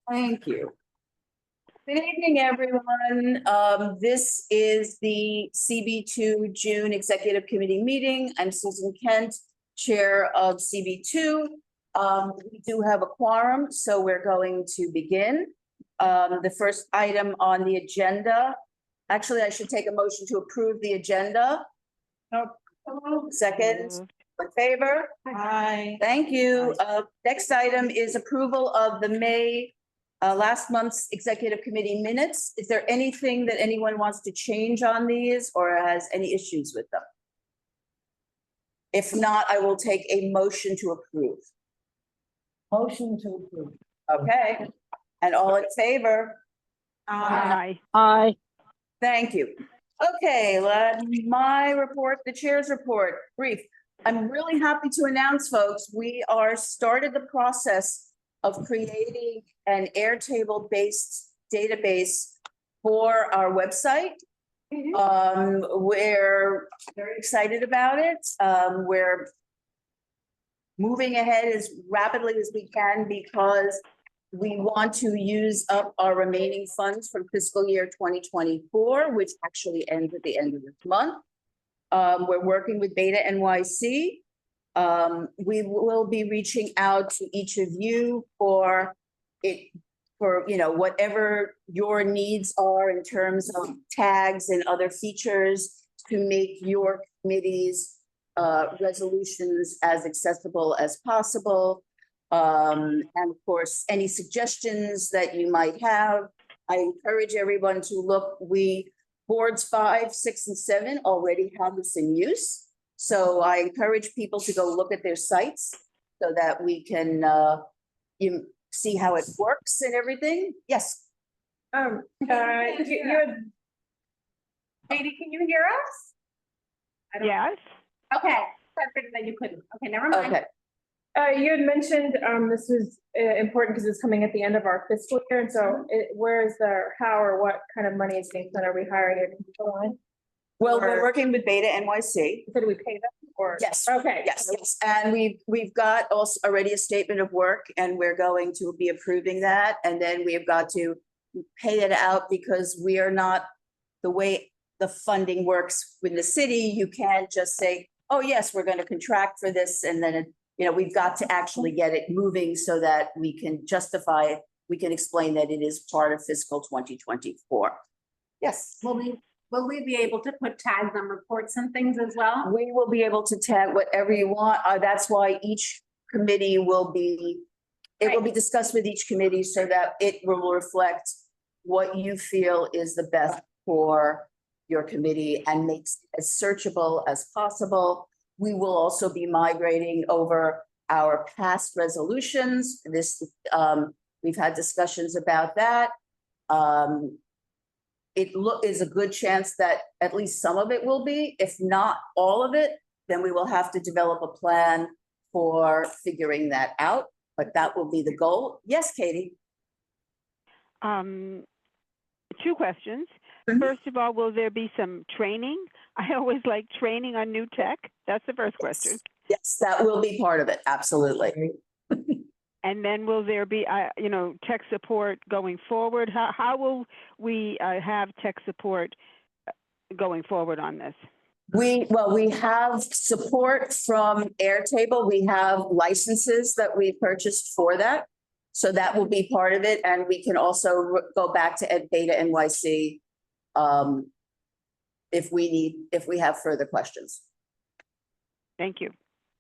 Thank you. Good evening, everyone. This is the CB2 June Executive Committee meeting. I'm Susan Kent, Chair of CB2. We do have a quorum, so we're going to begin. The first item on the agenda, actually, I should take a motion to approve the agenda. Second, in favor? Aye. Thank you. Next item is approval of the May last month's executive committee minutes. Is there anything that anyone wants to change on these or has any issues with them? If not, I will take a motion to approve. Motion to approve. Okay, and all in favor? Aye. Aye. Thank you. Okay, my report, the chair's report, brief. I'm really happy to announce, folks, we are started the process of creating an Airtable based database for our website. We're very excited about it. We're moving ahead as rapidly as we can because we want to use up our remaining funds from fiscal year 2024, which actually ends at the end of this month. We're working with Beta NYC. We will be reaching out to each of you for whatever your needs are in terms of tags and other features to make your committee's resolutions as accessible as possible. And of course, any suggestions that you might have, I encourage everyone to look. Boards 5, 6, and 7 already have this in use. So I encourage people to go look at their sites so that we can see how it works and everything. Yes. Katie, can you hear us? Yes. Okay, so I figured that you couldn't. Okay, never mind. Okay. You had mentioned this was important because it's coming at the end of our fiscal year, and so where is how or what kind of money is being spent? Are we hiring a control? Well, we're working with Beta NYC. So do we pay them or? Yes. Okay. Yes. And we've got also already a statement of work, and we're going to be approving that. And then we've got to pay it out because we are not the way the funding works with the city. You can't just say, oh, yes, we're going to contract for this. And then, we've got to actually get it moving so that we can justify it. We can explain that it is part of fiscal 2024. Yes. Will we be able to put tags on reports and things as well? We will be able to tag whatever you want. That's why each committee will be discussed with each committee so that it will reflect what you feel is the best for your committee and makes it as searchable as possible. We will also be migrating over our past resolutions. We've had discussions about that. It is a good chance that at least some of it will be. If not all of it, then we will have to develop a plan for figuring that out. But that will be the goal. Yes, Katie. 2 questions. Mm-hmm. First of all, will there be some training? I always like training on new tech. That's the first question. Yes, that will be part of it. Absolutely. And then will there be, tech support going forward? How will we have tech support going forward on this? We have support from Airtable. We have licenses that we purchased for that. So that will be part of it. And we can also go back to Beta NYC if we have further questions. Thank you.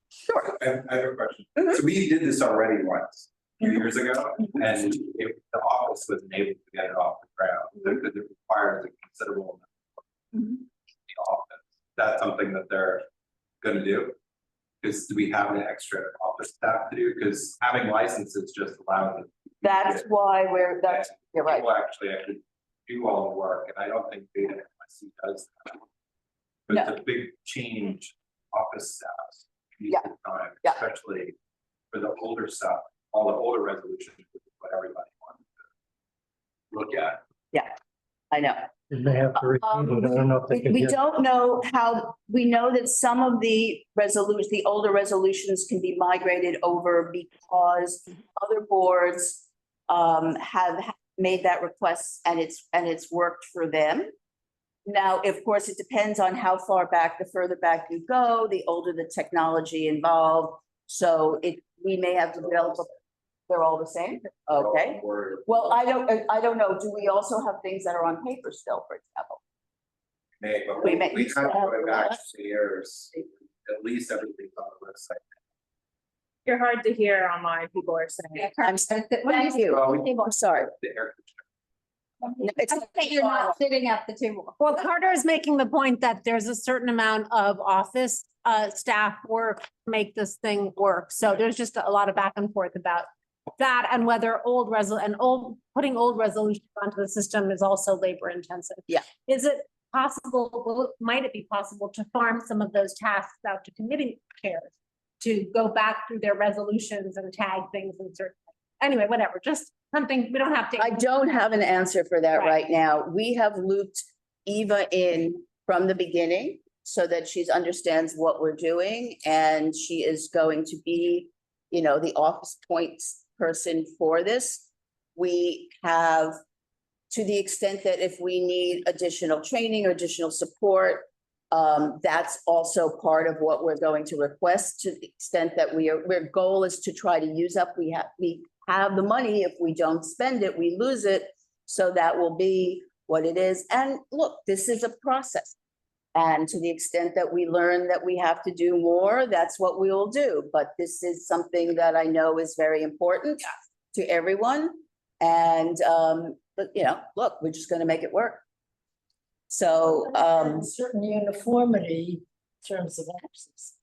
Sure. I have a question. Mm-hmm. So we did this already once, a few years ago, and the office wasn't able to get it off the ground because it requires a considerable amount of the office. That's something that they're going to do. Because do we have an extra office staff to do? Because having licenses just allows it. That's why you're right. People actually do all the work, and I don't think Beta NYC does that. But No. it's a big change, office staff. Yeah. Time, Yeah. especially for the older stuff, all the older resolutions, which is what everybody wanted to look at. Yeah, I know. Did they have to repeat it? I don't know if they could We get. don't know how, we know that some of the older resolutions can be migrated over because other boards have made that request and it's worked for them. Now, of course, it depends on how far back, the further back you go, the older the technology involved. So we may have to develop, they're all the same? Okay. Well, I don't know. Do we also have things that are on paper still, for example? But We may- we kind of going back 2 years, at least everything's on the website. You're hard to hear online, people are saying. I'm sorry. Thank you. I'm sorry. The air It's You're not sitting at the table. Well, Carter is making the point that there's a certain amount of office staff work to make this thing work. So there's just a lot of back and forth about that and whether putting old resolutions onto the system is also labor intensive. Yeah. Is it possible, might it be possible to farm some of those tasks out to committee chairs to go back through their resolutions and tag things and certain, anyway, whatever, just something, we don't have to. I don't have an answer for that Right. right now. We have looped Eva in from the beginning so that she understands what we're doing, and she is going to be, the office points person for this. We have, to the extent that if we need additional training or additional support, that's also part of what we're going to request, to the extent that our goal is to try to use up, we have the money. If we don't spend it, we lose it. So that will be what it is. And look, this is a process. And to the extent that we learn that we have to do more, that's what we will do. But this is something that I know is very important to everyone. And, but look, we're just going to make it work. So, Certain uniformity in terms of access.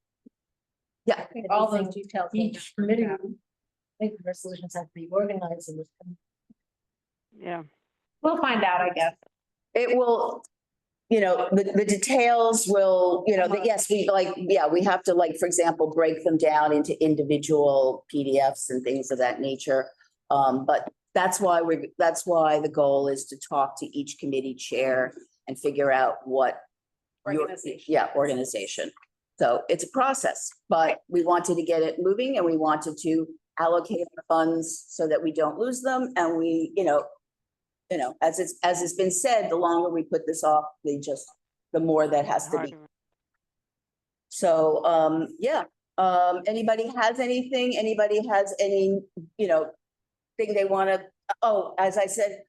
yeah, All those details. Each committee, I think the resolutions have to be organized in this. Yeah. We'll find out, I guess. it will, the details will, yes, we have to, like, for example, break them down into individual PDFs and things of that nature. But that's why the goal is to talk to each committee chair and figure out what. Organization. Organization. So it's a process, but we wanted to get it moving and we wanted to allocate our funds so that we don't lose them. And we, as it's been said, the longer we put this off, the more that has to be. Harder. So, anybody has anything? Anybody has any, thing they want to, as I said,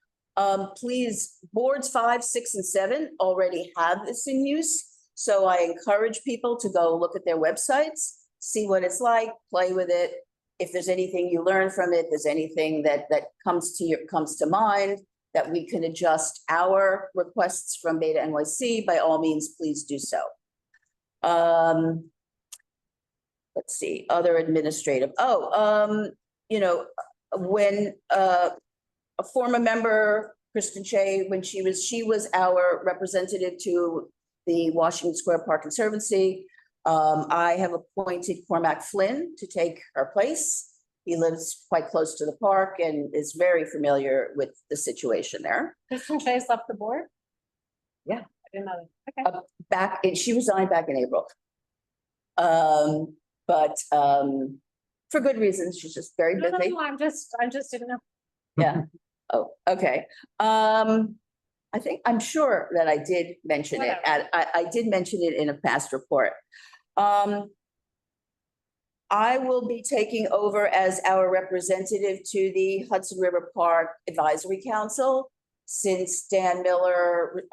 please, boards 5, 6, and 7 already have this in use. So I encourage people to go look at their websites, see what it's like, play with it. If there's anything you learn from it, there's anything that comes to mind that we can adjust our requests from Beta NYC, by all means, please do so. Let's see, other administrative. When a former member, Kristen Shea, when she was our representative to the Washington Square Park Conservancy. I have appointed Cormac Flynn to take her place. He lives quite close to the park and is very familiar with the situation there. Kristen Chase left the board? Yeah. I didn't know that. Okay. She resigned back in April. But for good reasons, she's just very No, busy. no, I'm just didn't know. Yeah. Oh, okay. I'm sure that I did mention it, Whatever. I did mention it in a past report. I will be taking over as our representative to the Hudson River Park Advisory Council. Since Dan Miller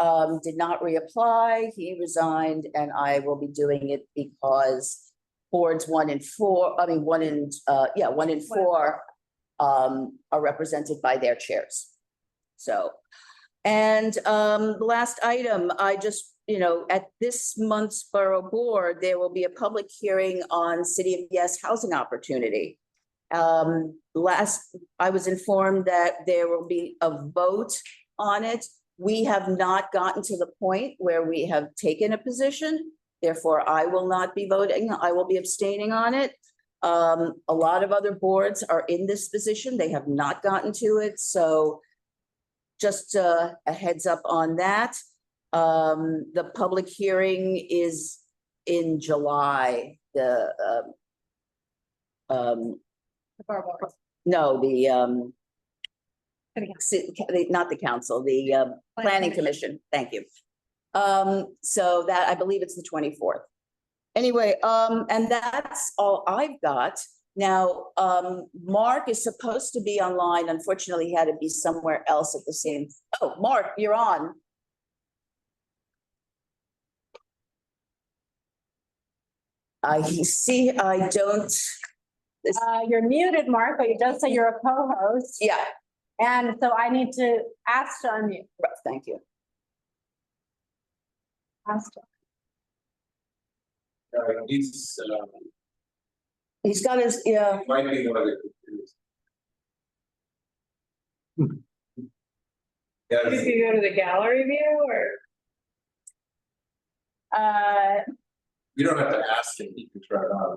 did not reapply, he resigned, and I will be doing it because boards 1 and 4 are represented by their chairs. So, and the last item, I just, at this month's borough board, there will be a public hearing on City of Yes housing opportunity. I was informed that there will be a vote on it. We have not gotten to the point where we have taken a position. Therefore, I will not be voting. I will be abstaining on it. A lot of other boards are in this position. They have not gotten to it. So just a heads up on that. The public hearing is in July. Not the council, the planning commission, thank you. So that, I believe it's the 24th. Anyway, and that's all I've got. Now, Mark is supposed to be online. Unfortunately, he had to be somewhere else at the same. Oh, Mark, you're on. I see, I don't, You're muted, Mark, but it does say you're a co-host. yeah, And so I need to ask to unmute. thank you. Ask to- He's got his, yeah, Might be one of the computers. Yeah, Did you go to the gallery view or? you don't have to ask him, he can try it on.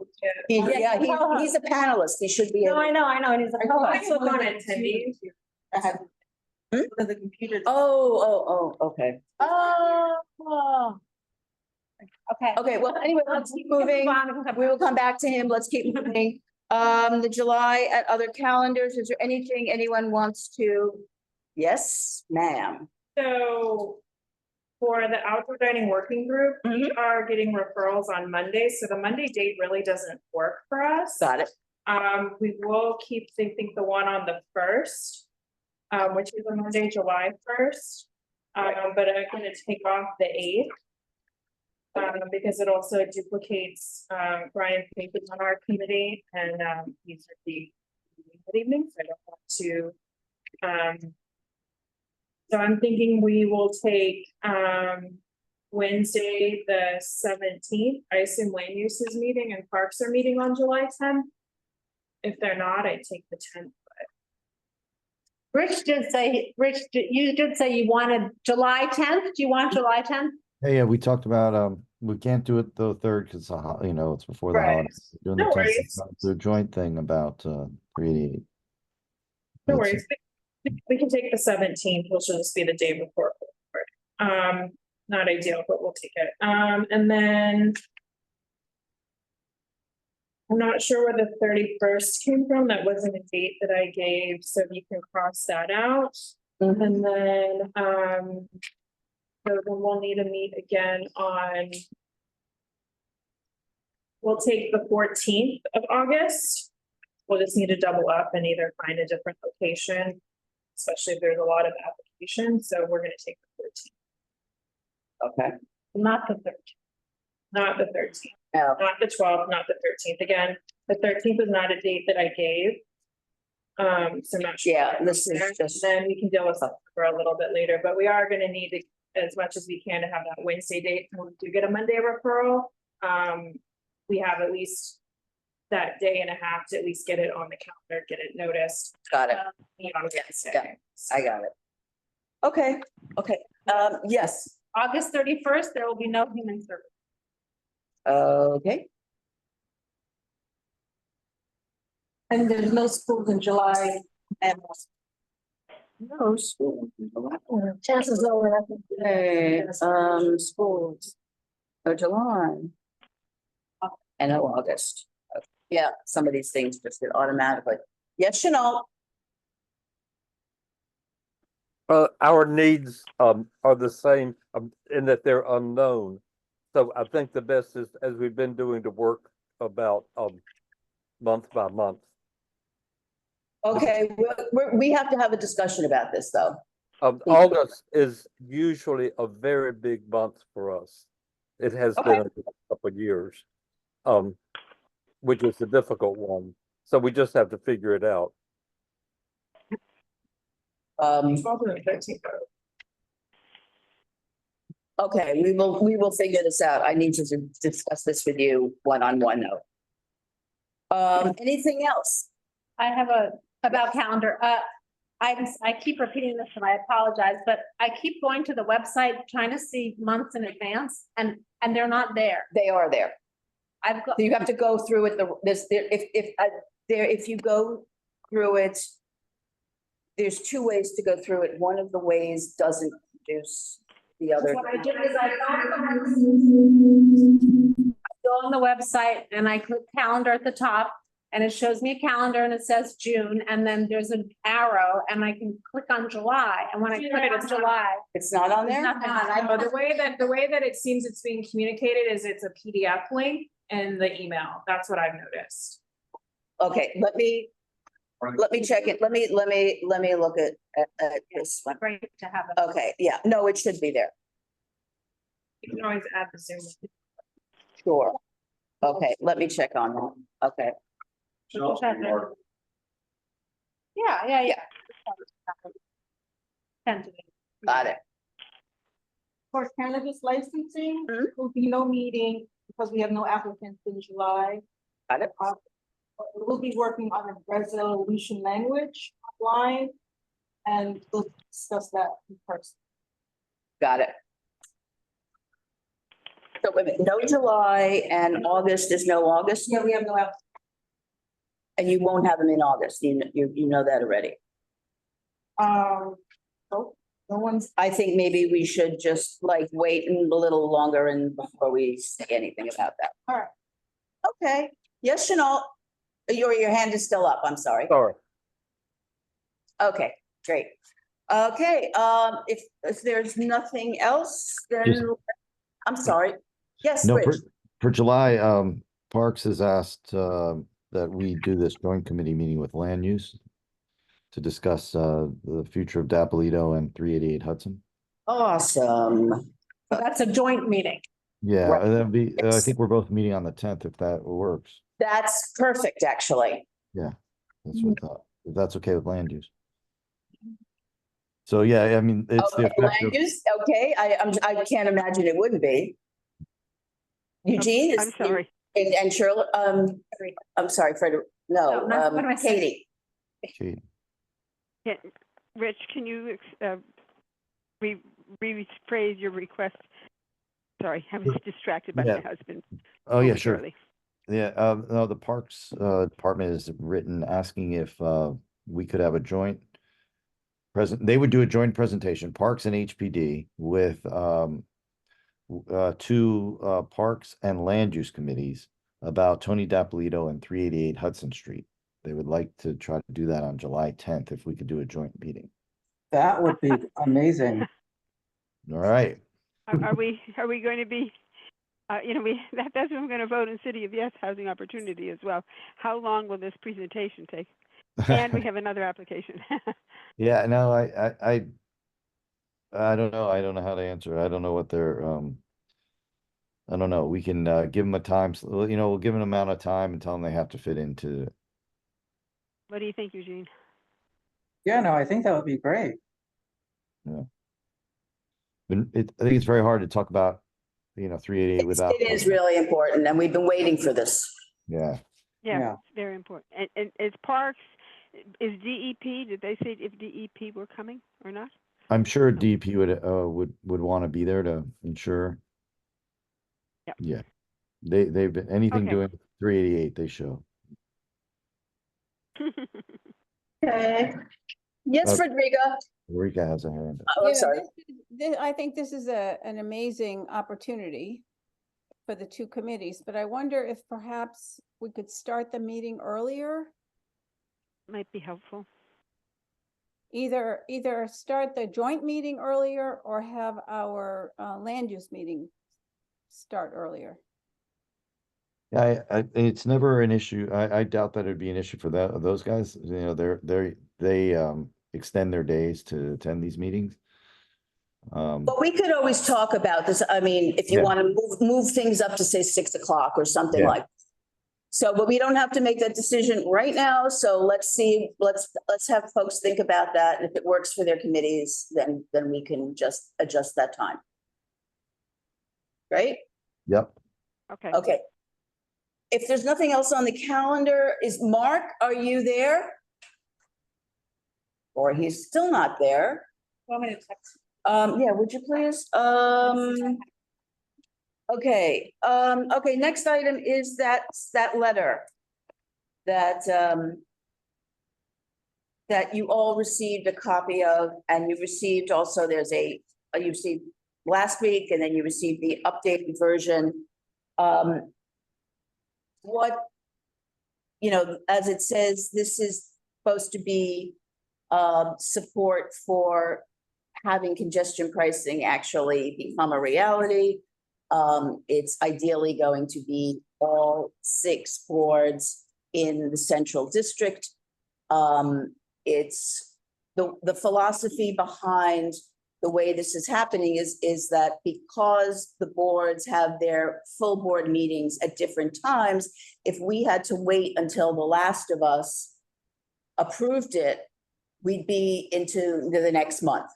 he's a panelist. He should be. No, I know, and he's a I co-host. click on attendees. The computer. Oh, okay. Oh. Okay. Okay, well, anyway, let's keep moving. We will come back to him. Let's keep moving. The July at other calendars, is there anything anyone wants to? Yes, ma'am. So for the outdoor dining working group, we are getting referrals on Monday. So the Monday date really doesn't work for us. Got it. We will keep, I think, the one on the 1st, which is a Monday, July 1st. But I'm gonna take off the 8th. Because it also duplicates, Brian Pink is on our committee and, these are the evenings. I don't want to, so I'm thinking we will take, Wednesday, the 17th. I assume land use is meeting and parks are meeting on July 10th. If they're not, I take the 10th. Rich did say, you did say you wanted July 10th. Do you want July 10th? Yeah, we talked about, we can't do it the 3rd because, it's before the Right. holidays. Doing the No 10th, worries. the joint thing about 388. No worries. We can take the 17th, which will just be the day before. Not ideal, but we'll take it. And then I'm not sure where the 31st came from. That wasn't a date that I gave, so you can cross that out. And then, so then we'll need to meet again on. We'll take the 14th of August. We'll just need to double up and either find a different location, especially if there's a lot of applications. So we're gonna take the 14th. Okay. Not the 13th. Not the 13th, No. not the 12th, not the 13th. Again, the 13th is not a date that I gave. So I'm not sure. Yeah, this is just. Then we can deal with that for a little bit later, but we are gonna need to, as much as we can, to have that Wednesday date. When we do get a Monday referral, we have at least that day and a half to at least get it on the calendar, get it noticed. Got it. Meet on Wednesday. Yeah. I got it. Okay, yes, August 31st, there will be no human service. okay, And there's no schools in July. And no school. chances are we're not. Okay, schools. July. And August. Yeah, some of these things just did automatically. Yes, Chanel. Our needs are the same in that they're unknown. So I think the best is, as we've been doing, to work about month by month. Okay, we have to have a discussion about this, though. August is usually a very big month for us. It has been a couple of years, which is a difficult one. So we just have to figure it out. Okay, we will figure this out. I need to discuss this with you one-on-one though. Anything else? I have about calendar. I keep repeating this and I apologize, but I keep going to the website trying to see months in advance and they're not there. They are there. I've got, So you have to go through it, if you go through it, there's two ways to go through it. One of the ways doesn't produce the other. what I did is I go on the website and I click calendar at the top and it shows me a calendar and it says June, and then there's an arrow and I can click on July, and when I You're click right, on it's not- July. It's not on There's there? nothing on it. Oh, the way that it seems it's being communicated is it's a PDF link in the email. That's what I've noticed. Okay, let me check it. Let me look at this one. Great to have it. Okay, yeah, no, it should be there. You can always add the Zoom. Sure. Okay, let me check on that. Okay, Yeah. Tentative. got it. For cannabis licensing, Mhm. will be no meeting because we have no applicants in July. Got it. We'll be working on a resolution language online. And we'll discuss that in person. Got it. So wait a minute, no July and August is no August, Yeah, we have no applicants. and you won't have them in August. You know that already. No one's, I think maybe we should just like wait a little longer and before we say anything about that. All right. Okay, yes, Chanel, your hand is still up, I'm sorry. Sorry. Okay, great. Okay, if there's nothing else, then, Just- I'm sorry. Yes, No, Rich. for July, Parks has asked, that we do this joint committee meeting with land use to discuss, the future of Dapolito and 388 Hudson. Awesome. So that's a joint meeting. Yeah, Right. that'd be, I Yes. think we're both meeting on the 10th if that works. That's perfect, actually. That's what I thought, if that's okay with land use. So, yeah, I mean, it's the Okay, effect land of, use, okay, I can't imagine it wouldn't be. Eugene is. I'm sorry. And Shirley, I'm sorry, Frederick, No, no, not- what am I saying? Katie. gee, Yeah, Rich, can you rephrase your request? Sorry, I was distracted by Yeah. my husband. oh, yeah, sure. momentarily. Yeah, no, the Parks Department has written asking if we could have a joint they would do a joint presentation, Parks and HPD with two Parks and Land Use Committees about Tony Dapolito and 388 Hudson Street. They would like to try to do that on July 10th if we could do a joint meeting. That would be amazing. All right. Are we going to be, that's what I'm going to vote in City of Yes Housing Opportunity as well. How long will this presentation take? And we have another application. Yeah, no, I don't know. I don't know how to answer. I don't know what they're I don't know. We can give them a time, we'll give them an amount of time and tell them they have to fit into it. What do you think, Eugene? Yeah, no, I think that would be great. But I think it's very hard to talk about, 388 without. It is really important, and we've been waiting for this. Yeah. Yeah, Yeah. it's very important. And is Parks, is DEP, did they say if DEP were coming or not? I'm sure DP would want to be there to ensure. Yep. Yeah. They've been anything Okay. doing 388, they show. Okay. Yes, Okay. Frederica. Rika has a hand. Oh, I'm sorry. I think this is an amazing opportunity for the two committees, but I wonder if perhaps we could start the meeting earlier. Might be helpful. Either start the joint meeting earlier or have our land use meeting start earlier. Yeah, it's never an issue. I doubt that it'd be an issue for those guys. They extend their days to attend these meetings. But we could always talk about this. I mean, if you Yeah. want to move things up to say 6 o'clock or something Yeah. like. So, but we don't have to make that decision right now. So let's see, let's have folks think about that. And if it works for their committees, then we can just adjust that time. Right? Yep. Okay. Okay. If there's nothing else on the calendar, Mark, are you there? Or he's still not there? Want me to text? Yeah, would you please? Okay, next item is that letter that you all received a copy of, and you received also, you received last week, and then you received the updated version. What you know, as it says, this is supposed to be support for having congestion pricing actually become a reality. It's ideally going to be all 6 boards in the central district. It's the philosophy behind the way this is happening is that because the boards have their full board meetings at different times, if we had to wait until the last of us approved it, we'd be into the next month.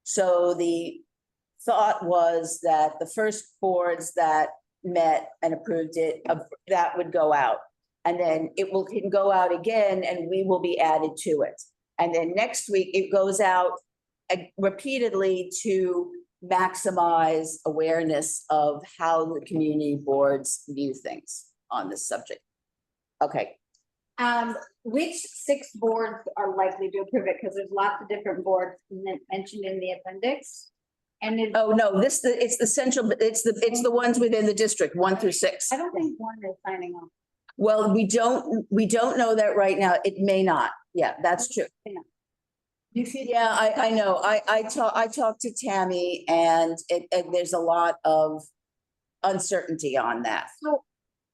So the thought was that the first boards that met and approved it, that would go out. And then can go out again and we will be added to it. And then next week it goes out repeatedly to maximize awareness of how the community boards view things on this subject. Okay. Which 6 boards are likely to approve it? Because there's lots of different boards mentioned in the appendix. And Oh, no, it's the central, it's the ones within the district, 1 through 6. I don't think one is signing off. Well, we don't know that right now. It may not. Yeah, that's true. Yeah, I know. I talked to Tammy and there's a lot of uncertainty on that. So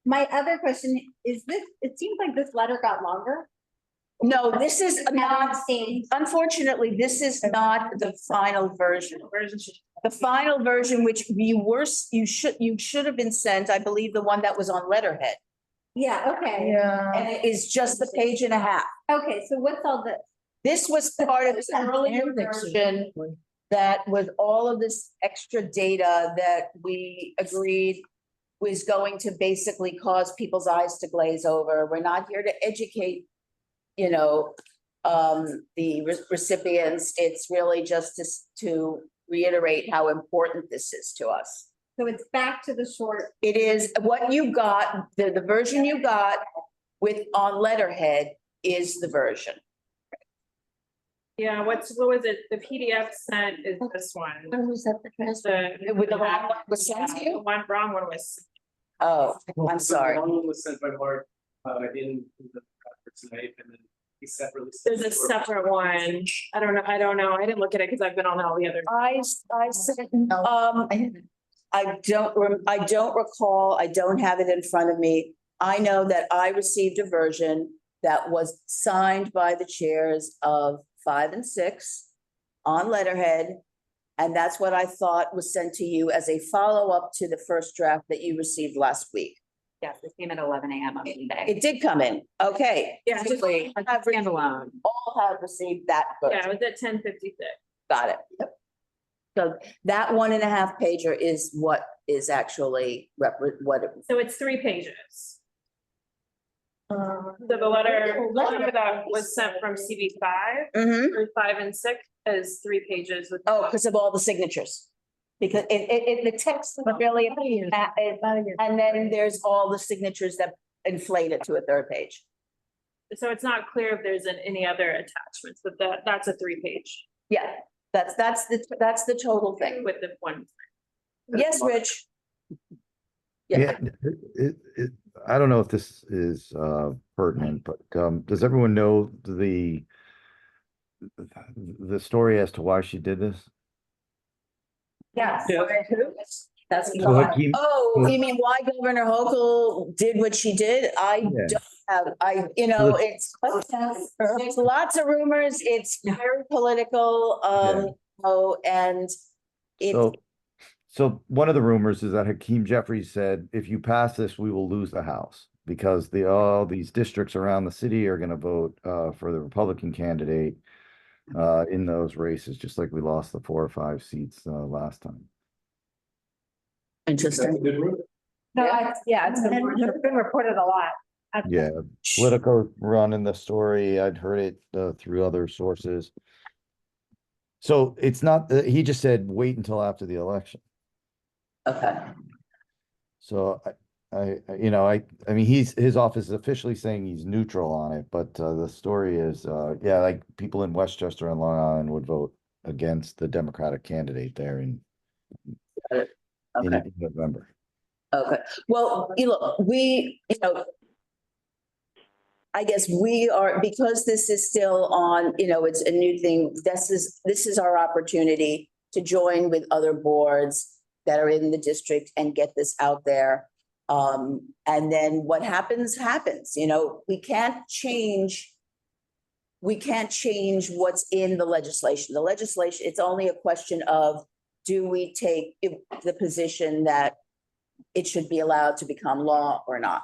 my other question is this, it seems like this letter got longer. No, this is not, Same. unfortunately, this is not the final version. The final version, which you should have been sent, I believe, the one that was on letterhead. Yeah, okay. Yeah. And it is just a page and a half. Okay, so what's all this? This was part of the earlier version that was all of this extra data that we agreed was going to basically cause people's eyes to glaze over. We're not here to educate, you know, the recipients. It's really just to reiterate how important this is to us. So it's back to the short. It is what you got, the version you got with on letterhead is the version. Yeah, what was it? The PDF sent is this one. Was that the transfer? With the wrong one was sent to The you? wrong one was. Oh, I'm sorry. One was sent by Mark, in the tonight, and then he separately. There's a separate one. I don't know. I didn't look at it because I've been on all the other. I sent, I don't recall, I don't have it in front of me. I know that I received a version that was signed by the chairs of 5 and 6 on letterhead. And that's what I thought was sent to you as a follow-up to the first draft that you received last week. Yes, it came at 11 a.m. on Monday. It did come in, okay. Yeah, just- Standalone. All have received that Yeah, version. it was at 10:56. Got it. Yep. So that 1.5 pager is what is actually what it. So it's 3 pages. So the letter that was sent from CB5 through 5 and 6 is 3 pages with. Oh, because of all the signatures. Because the text is really, and then there's all the signatures that inflate it to a 3rd page. So it's not clear if there's any other attachments, but that's a 3-page Yeah, that's the total thing. with the one. Yes, Rich? Yeah, I don't know if this is pertinent, but does everyone know the story as to why she did this? Yes. That's. So Hakeem- Oh, you mean why Governor Hochul did what she did? I Yeah. don't have, there's lots of rumors. It's very political, and it, So one of the rumors is that Hakeem Jeffries said, if you pass this, we will lose the House because all these districts around the city are gonna vote for the Republican candidate in those races, just like we lost the 4 or 5 seats last time. interesting. No, it's been reported a lot. Yeah, Politico running the story. I'd heard it through other sources. So it's not, he just said, wait until after the election. Okay. So I mean, his office is officially saying he's neutral on it, but the story is, yeah, like people in Westchester and Long Island would vote against the Democratic candidate there in November. Okay, well, look, I guess we are, because this is still on, it's a new thing, this is our opportunity to join with other boards that are in the district and get this out there. And then what happens, happens, we can't change what's in the legislation. The legislation, it's only a question of, do we take the position that it should be allowed to become law or not?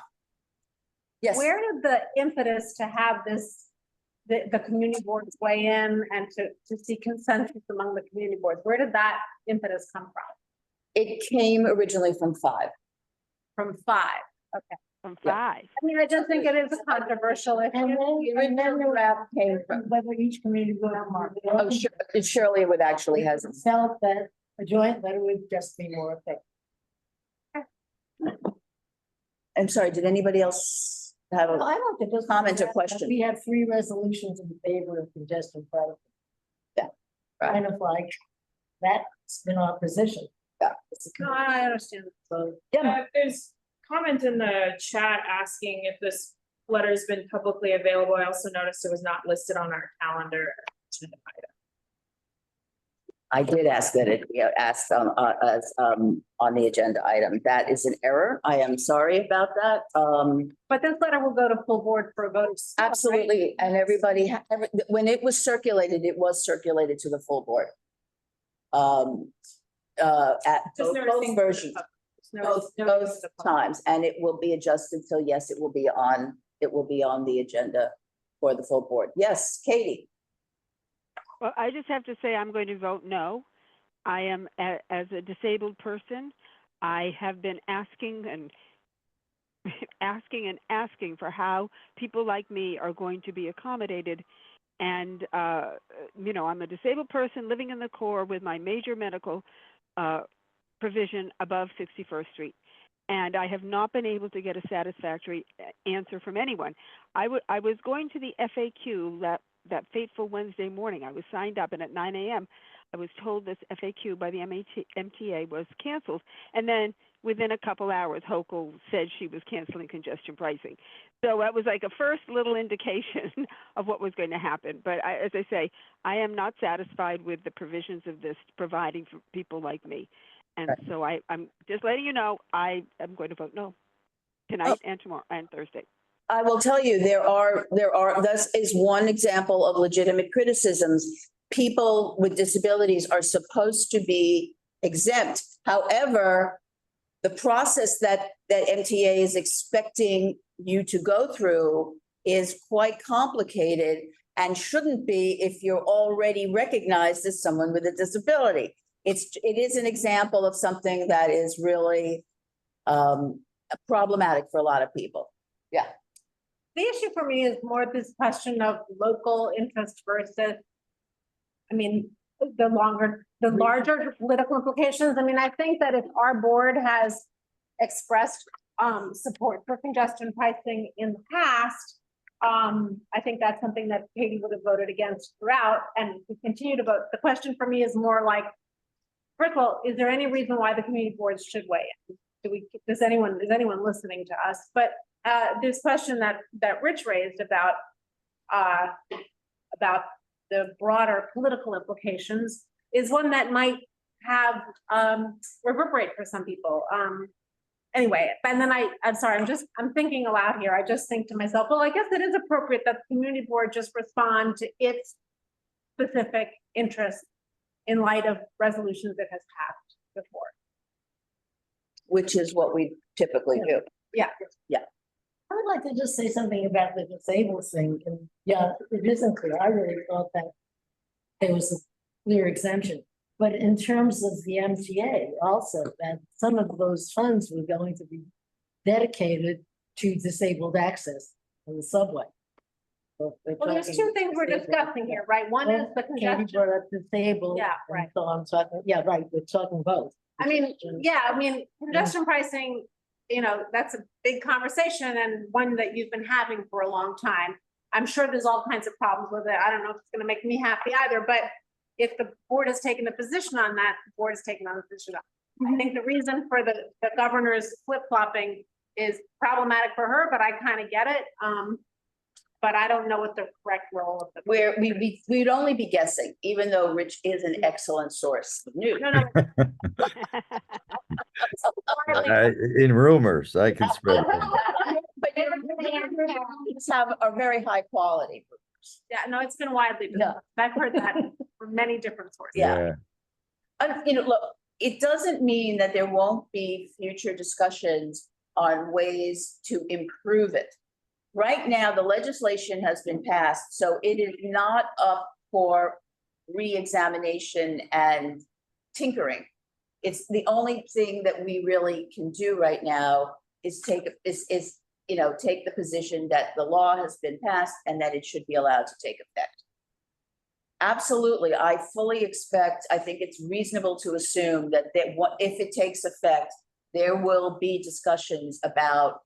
Yes. Where did the impetus to have this, the community boards weigh in and to see consensus among the community boards, where did that impetus come from? It came originally from 5. From 5, okay. From Yeah. 5. I mean, I just think it is a controversial issue. And then the Draft came from, Whether each community board oh, surely it would actually has. felt that a joint letter would just be more effective. I'm sorry, did anybody else have Well, a, I don't think. Comment or question? We have 3 resolutions in favor of congestion pricing. Yeah, right. Kind of like, that's been our position. Yeah. No, I understand. So, There's comment in the chat asking if this letter's been publicly available. I also noticed it was not listed on our calendar. I did ask that it be asked on the agenda item. That is an error. I am sorry about that. But this letter will go to full board for a vote. Right? Absolutely, and everybody, when it was circulated to the full board. At Just both noticing versions, No, both times, and it will be adjusted, so yes, it will be on the agenda for the full board. Yes, Katie? Well, I just have to say I'm going to vote no. I am, as a disabled person, I have been asking and asking for how people like me are going to be accommodated. And, I'm a disabled person living in the core with my major medical provision above 61st Street. And I have not been able to get a satisfactory answer from anyone. I was going to the FAQ that fateful Wednesday morning. I was signed up, and at 9 a.m. I was told this FAQ by the MTA was canceled. And then within a couple hours, Hochul said she was canceling congestion pricing. So that was like a first little indication of what was going to happen. But as I say, I am not satisfied with the provisions of this providing for people like me. And so I'm just letting you know, I am going to vote no tonight and tomorrow and Thursday. I will tell you, there are, this is one example of legitimate criticisms. People with disabilities are supposed to be exempt. However, the process that MTA is expecting you to go through is quite complicated and shouldn't be if you're already recognized as someone with a disability. It is an example of something that is really problematic for a lot of people. Yeah. The issue for me is more this question of local interest versus, the larger political implications. I think that if our board has expressed support for congestion pricing in the past, I think that's something that Katie would have voted against throughout, and we continue to vote. The question for me is more like, first of all, is there any reason why the community boards should weigh in? Is anyone listening to us? But this question that Rich raised about the broader political implications is one that might have reverberate for some people. Anyway, and then I'm sorry, I'm thinking aloud here. I just think to myself, well, I guess it is appropriate that the community board just respond to its specific interests in light of resolutions it has passed before. Which is what we typically do. Yeah. Yeah. I would like to just say something about the disabled thing, and yeah, it isn't clear. I really thought that there was a clear exemption. But in terms of the MTA also, that some of those funds were going to be dedicated to disabled access on the subway. So Well, there's two things we're discussing here, right? One is the Katie congestion. brought up disabled. Yeah, and right. So I'm talking, yeah, right, we're talking both. Congestion pricing, that's a big conversation and one that you've been having for a long time. I'm sure there's all kinds of problems with it. I don't know if it's going to make me happy either, but if the board has taken a position on that, the board has taken on a position on. I think the reason for the governor's flip-flopping is problematic for her, but I kind of get it. but I don't know what the correct role of the. Where we'd only be guessing, even though Rich is an excellent source of news. No, no. In rumors, I can spread them. But you have a very high quality. Yeah, no, it's been widely Yeah. discussed. I've heard that from many different sources. Yeah. You know, look, it doesn't mean that there won't be future discussions on ways to improve it. Right now, the legislation has been passed, so it is not up for re-examination and tinkering. It's the only thing that we really can do right now is take the position that the law has been passed and that it should be allowed to take effect. Absolutely, I fully expect, I think it's reasonable to assume that if it takes effect, there will be discussions about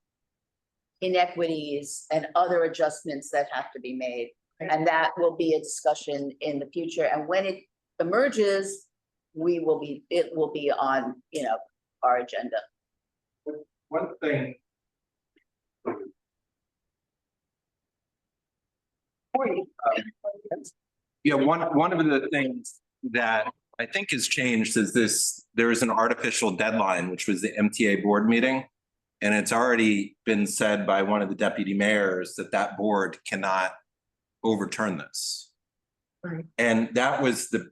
inequities and other adjustments that have to be made. And that will be a discussion in the future. And when it emerges, it will be on, our agenda. One thing. Yeah, one of the things that I think has changed is there is an artificial deadline, which was the MTA board meeting. And it's already been said by one of the deputy mayors that board cannot overturn this. Right. And that was the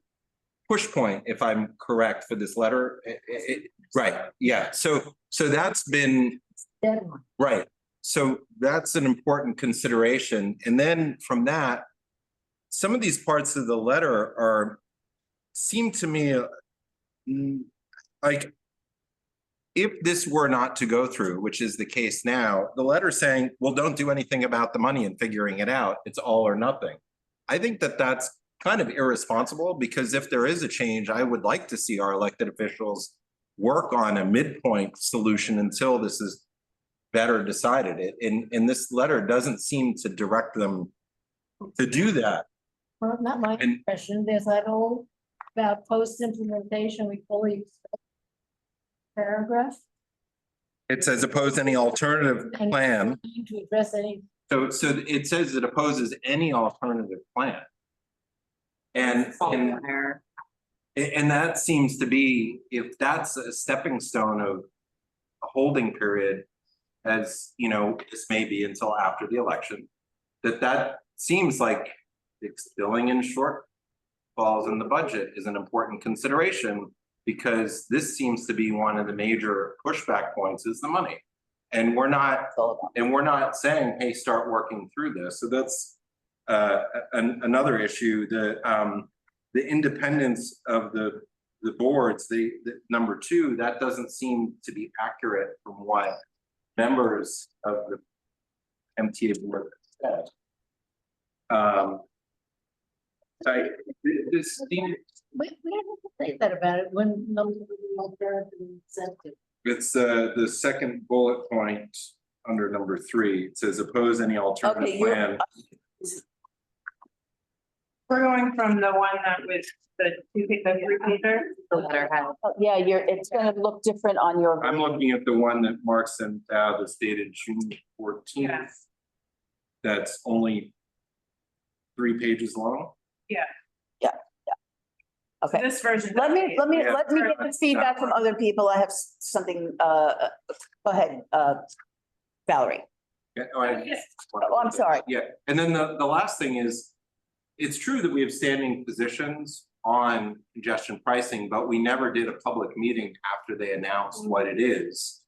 push point, if I'm correct, for this letter. Right, yeah, so that's been, Deadline. right. So that's an important consideration. And then from that, some of these parts of the letter seem to me like, if this were not to go through, which is the case now, the letter saying, well, don't do anything about the money and figuring it out. It's all or nothing. I think that's kind of irresponsible, because if there is a change, I would like to see our elected officials work on a midpoint solution until this is better decided. And this letter doesn't seem to direct them to do that. Well, not my And- impression. There's that whole about post-implementation, we fully expect paragraph. It says oppose any alternative And plan. to address any. So it says it opposes any alternative plan. And that seems to be, if that's a stepping stone of a holding period, as this may be until after the election, that seems like filling in shortfalls in the budget is an important consideration, because this seems to be one of the major pushback points is the money. And we're not saying, hey, start working through this. So that's another issue. The independence of the boards, the number two, that doesn't seem to be accurate from what members of the MTA board said. This seems, We have to say that about it when numbers are alternative incentive. it's the second bullet point under number 3. It says oppose any alternative Okay, plan. We're going from the one that was the 3-pager. The letter has. Yeah, it's gonna look different on your. I'm looking at the one that Mark sent out that's dated June 14th. Yes. That's only 3 pages long. Okay. This version. Let me get Yeah. the feedback from other people. I have something, go ahead, Valerie. Yeah, Oh, I'm sorry. Yeah, and then the last thing is, it's true that we have standing positions on congestion pricing, but we never did a public meeting after they announced what it is.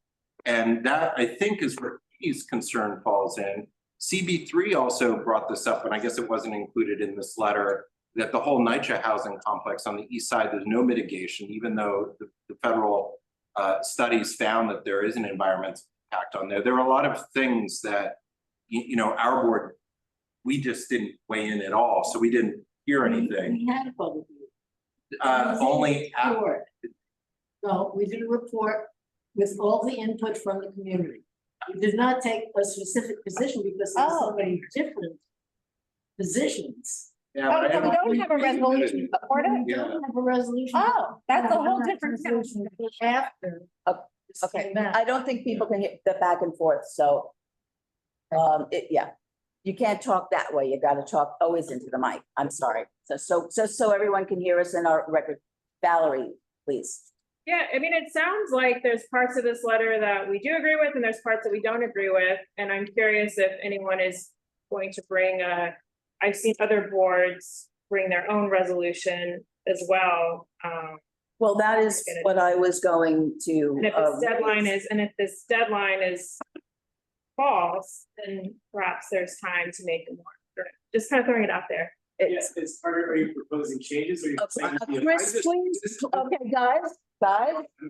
And that, I think, is where his concern falls in. CB3 also brought this up, and I guess it wasn't included in this letter, that the whole NYCHA housing complex on the east side, there's no mitigation, even though the federal studies found that there is an environmental impact on there. There are a lot of things that, our board, we just didn't weigh in at all, so we didn't hear anything. We had a public meeting. Only Report. No, we did a report with all the input from the community. We did not take a specific position because there's so many different positions. Yeah, but I so we haven't- don't have a resolution to support it? We don't have a resolution. Oh, that's a whole We have different. resolution after. this Okay, came out. I don't think people can hit the back and forth, so. Yeah, You can't talk that way. You gotta talk always into the mic. I'm sorry. So everyone can hear us in our record. Valerie, please. Yeah, I mean, it sounds like there's parts of this letter that we do agree with and there's parts that we don't agree with. And I'm curious if anyone is going to bring I've seen other boards bring their own resolution as well. Well, that is what I was going to. And if this deadline is false, then perhaps there's time to make it more. Just kind of throwing it out there. It's, Is Carter, are you proposing changes or? Chris, please. Okay, guys,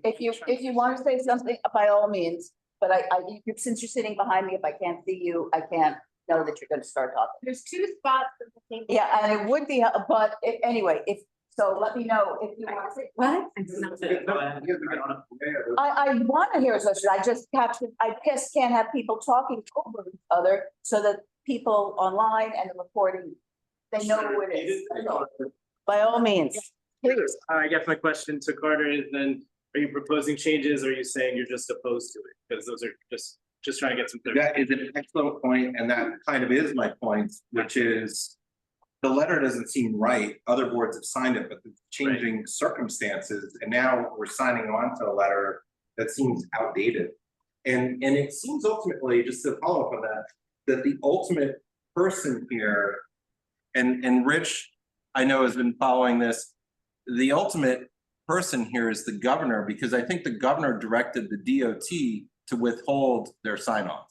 if you want to say something, by all means, but since you're sitting behind me, if I can't see you, I can't know that you're gonna start talking. There's two spots at the table. Yeah, and it would be, but anyway, so let me know if you want to say, what? I want to hear a question. I just can't have people talking over each other so that people online and the recording, they know who it is. By all means, please. I guess my question to Carter is then, are you proposing changes or are you saying you're just opposed to it? Because those are just trying to get some. That is an excellent point, and that kind of is my point, which is the letter doesn't seem right. Other boards have signed it, but the changing circumstances, and now we're signing on to a letter that seems outdated. And it seems ultimately, just to follow up on that the ultimate person here, and Rich, I know, has been following this, the ultimate person here is the governor, because I think the governor directed the DOT to withhold their sign off.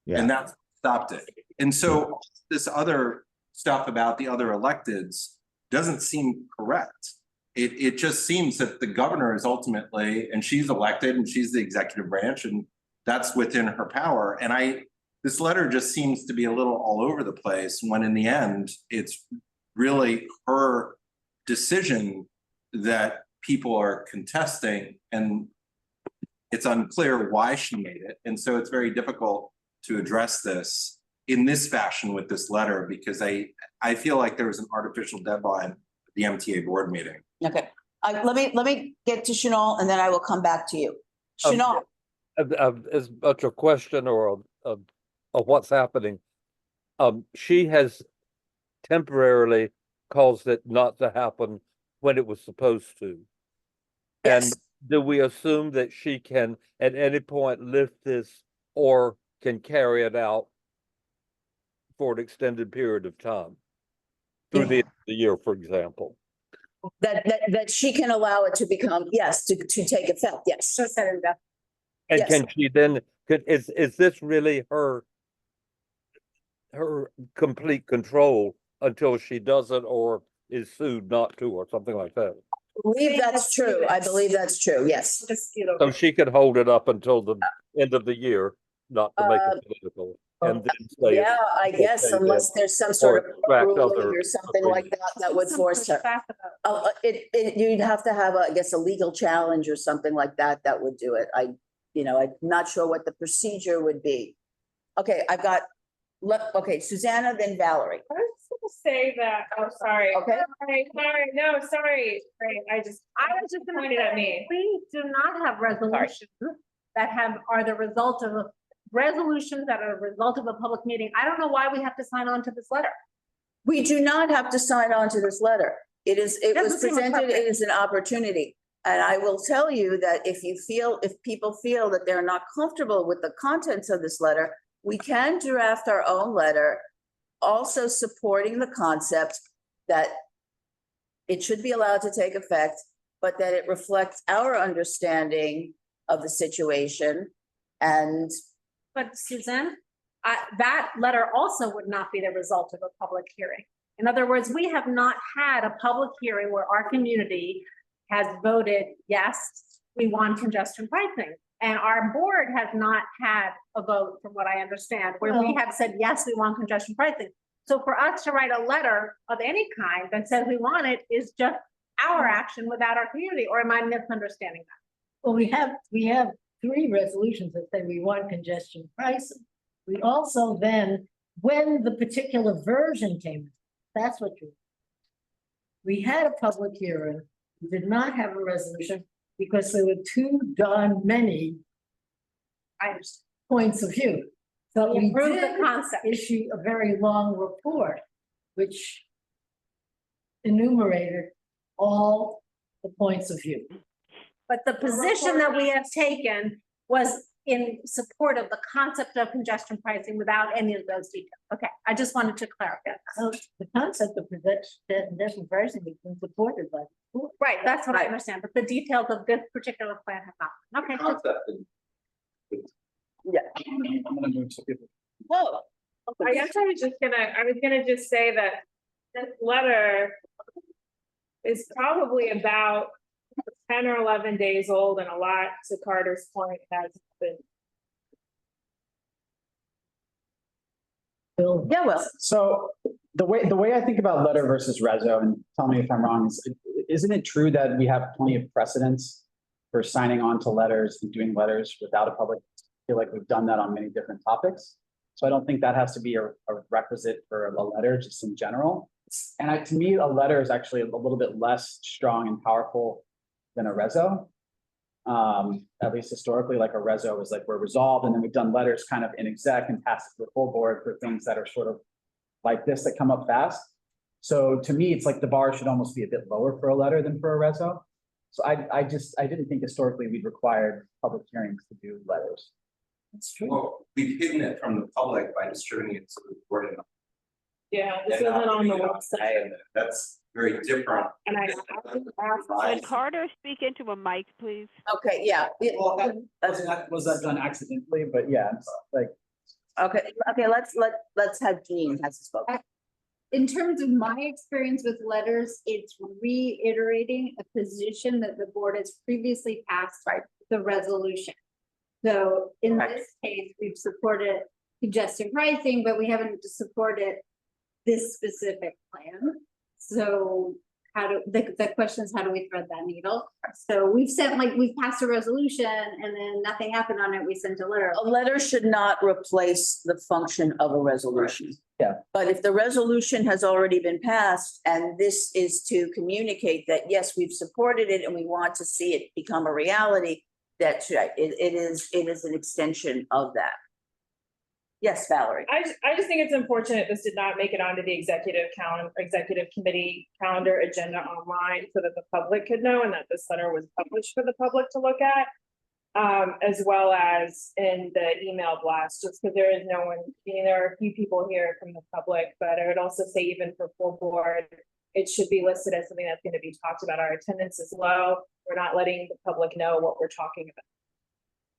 Yeah. And that stopped it. And so this other stuff about the other electeds doesn't seem correct. It just seems that the governor is ultimately, and she's elected and she's the executive branch and that's within her power. And this letter just seems to be a little all over the place when in the end, it's really her decision that people are contesting, and it's unclear why she made it. And so it's very difficult to address this in this fashion with this letter, because I feel like there was an artificial deadline at the MTA board meeting. Okay, let me get to Chanel and then I will come back to you. Chanel. As much a question or a what's happening. She has temporarily caused it not to happen when it was supposed to. Yes. And do we assume that she can at any point lift this or can carry it out for an extended period of time? Through the end of the year, for example. That she can allow it to become, yes, to take effect, yes. So said and done. And Yes. can she then, is this really her complete control until she doesn't or is sued not to, or something like that? I believe that's true. I believe that's true, yes. So she could hold it up until the end of the year, not to make it political. And then say Yeah, I guess okay, unless there's some sort of extract ruling other or something like that would force her. You'd have to have, I guess, a legal challenge or something like that would do it. I'm not sure what the procedure would be. Okay, okay, Susanna, then Valerie. I was gonna say that, oh, sorry. Okay. Sorry. Right, I was just pointed at me. We do not have resolutions that are the result of resolutions that are a result of a public meeting. I don't know why we have to sign on to this letter. We do not have to sign on to this letter. It was Doesn't seem presented appropriate. as an opportunity. And I will tell you that if people feel that they're not comfortable with the contents of this letter, we can draft our own letter, also supporting the concept that it should be allowed to take effect, but that it reflects our understanding of the situation. And But Suzanne, that letter also would not be the result of a public hearing. In other words, we have not had a public hearing where our community has voted, yes, we want congestion pricing. And our board has not had a vote, from what I understand, where we have said, yes, we want congestion pricing. So for us to write a letter of any kind that says we want it is just our action without our community, or am I misunderstanding that? Well, we have 3 resolutions that say we want congestion pricing. We also then, when the particular version came, that's what we had a public hearing. We did not have a resolution because there were too darn many points of view. But We we approved the did concept. issue a very long report, which enumerated all the points of view. But the position that we have taken was in support of the concept of congestion pricing without any of those details. Okay, I just wanted to clarify. So the concept of congestion pricing has been supported by. the board. Right, that's what I understand, but the details of this particular plan have not. Okay. Concept and I'm gonna move to people. Whoa. I guess I was gonna just say that this letter is probably about 10 or 11 days old, and a lot, to Carter's point, has been. Bill, Yeah, well, So the way I think about letter versus reso, and tell me if I'm wrong, isn't it true that we have plenty of precedents for signing on to letters and doing letters without a public? I feel like we've done that on many different topics. So I don't think that has to be a requisite for a letter, just in general. And to me, a letter is actually a little bit less strong and powerful than a reso. At least historically, like a reso is like we're resolved, and then we've done letters kind of in exec and passed it to the full board for things that are sort of like this that come up fast. So to me, it's like the bar should almost be a bit lower for a letter than for a reso. So I didn't think historically we'd required public hearings to do letters. that's true. well, we've hidden it from the public by distributing it to the board. Yeah, this And isn't not on the putting it website, agenda. That's very different. and I Can Carter speak into a mic, please? okay, yeah. Well, was that done accidentally? But yeah, it's like. Okay, let's have Jean has spoken. In terms of my experience with letters, it's reiterating a position that the board has previously passed by the resolution. So in Right. this case, we've supported congestion pricing, but we haven't supported this specific plan. So the question is, how do we thread that needle? So we've passed a resolution and then nothing happened on it. We sent a letter. A letter should not replace the function of a resolution. Yeah. But if the resolution has already been passed and this is to communicate that, yes, we've supported it and we want to see it become a reality, that's right, it is an extension of that. Yes, Valerie. I just think it's unfortunate this did not make it onto the executive committee calendar agenda online so that the public could know, and that this letter was published for the public to look at. As well as in the email blast, just because there is no one, there are a few people here from the public, but I would also say even for full board, it should be listed as something that's going to be talked about. Our attendance is low. We're not letting the public know what we're talking about.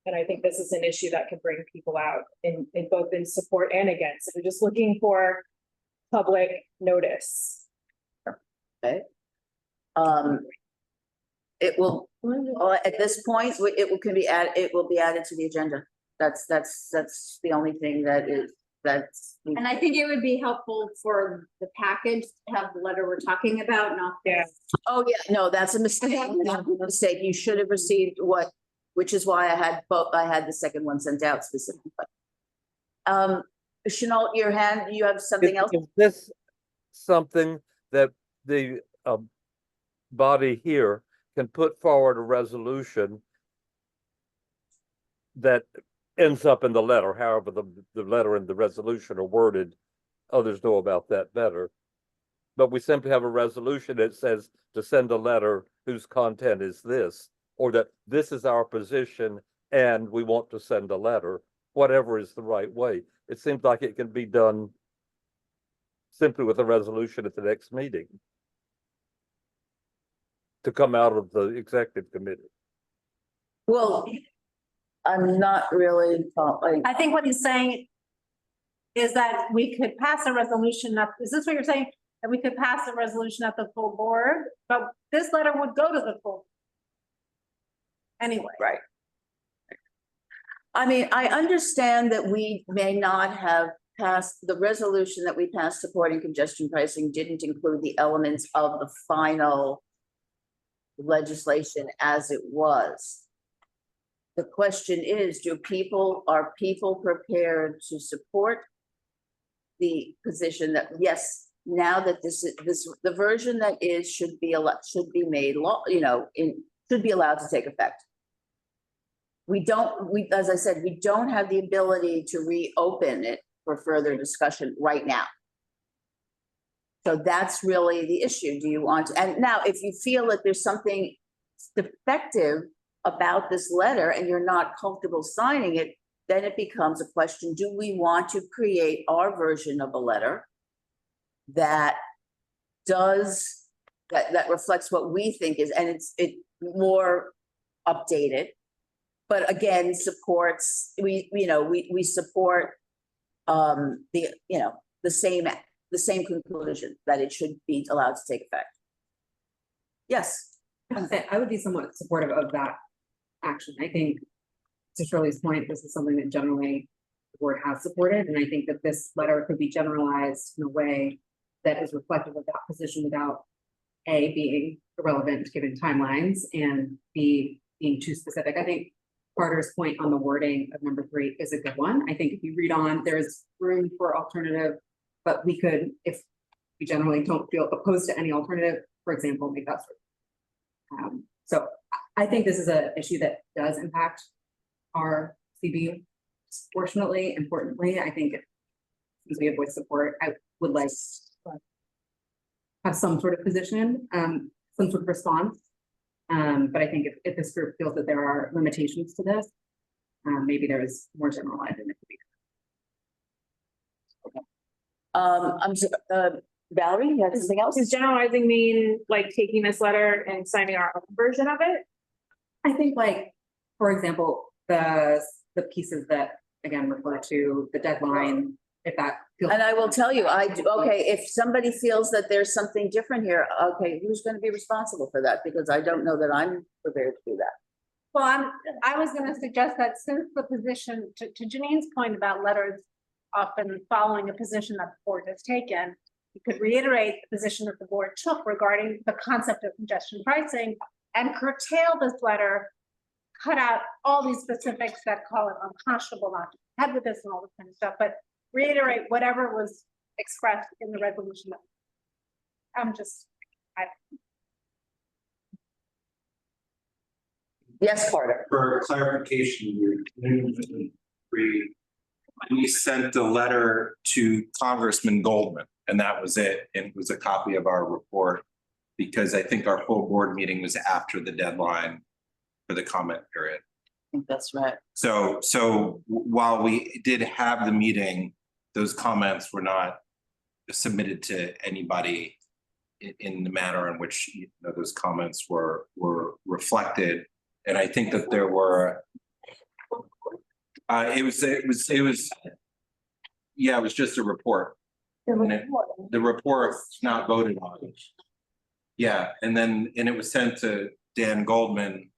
And I think this is an issue that could bring people out in both in support and against. So we're just looking for public notice. Okay. It will, at this point, it will be added to the agenda. That's the only thing that's. And I think it would be helpful for the package to have the letter we're talking about, not. Yeah. Oh, yeah, no, that's a mistake. That's a mistake. You should have received which is why I had the second one sent out specifically. Chenault, your hand, you have something else? Is this something that the body here can put forward a resolution that ends up in the letter, however the letter and the resolution are worded? Others know about that better. But we simply have a resolution that says to send a letter whose content is this, or that this is our position and we want to send a letter, whatever is the right way. It seems like it can be done simply with a resolution at the next meeting to come out of the executive committee. Well, I'm not really following. I think what he's saying is that we could pass a resolution is this what you're saying? That we could pass a resolution at the full board, but this letter would go to the full. Anyway. Right. I mean, I understand that we may not have passed, the resolution that we passed supporting congestion pricing didn't include the elements of the final legislation as it was. The question is, are people prepared to support the position that, yes, now that the version that is should be made law, should be allowed to take effect? as I said, we don't have the ability to reopen it for further discussion right now. So that's really the issue. Do you want to, and now if you feel that there's something defective about this letter and you're not comfortable signing it, then it becomes a question, do we want to create our version of a letter that reflects what we think is, and it's more updated, but again, supports, we support the same conclusion that it should be allowed to take effect. Yes. I would be somewhat supportive of that action. I think to Shirley's point, this is something that generally the board has supported. And I think that this letter could be generalized in a way that is reflective of that position without A, being irrelevant given timelines, and B, being too specific. I think Carter's point on the wording of number 3 is a good one. I think if you read on, there's room for alternative, but we could, if we generally don't feel opposed to any alternative, for example, make that sort of. So I think this is an issue that does impact our CB disproportionately. Importantly, I think since we have voice support, I would like to have some sort of position, some sort of response. But I think if this group feels that there are limitations to this, maybe there is more generalized than it could be. I'm Valerie, you have something else? Does generalizing mean like taking this letter and signing our own version of it? I think, like, for example, the pieces that again refer to the deadline, if that feels. And I will tell you, okay, if somebody feels that there's something different here, okay, who's going to be responsible for that? Because I don't know that I'm prepared to do that. Well, I was gonna suggest that since the position, to Janine's point about letters often following a position that the board has taken, you could reiterate the position that the board took regarding the concept of congestion pricing and curtail this letter, cut out all these specifics that call it unconscionable not to head with this and all this kind of stuff, but reiterate whatever was expressed in the resolution. Yes, Carter. For clarification, we sent a letter to Congressman Goldman, and that was it. And it was a copy of our report, because I think our full board meeting was after the deadline for the comment period. I think that's right. So while we did have the meeting, those comments were not submitted to anybody in the manner in which those comments were reflected. And I think that there were, it was just a report. The report not voted on. Yeah, and it was sent to Dan Goldman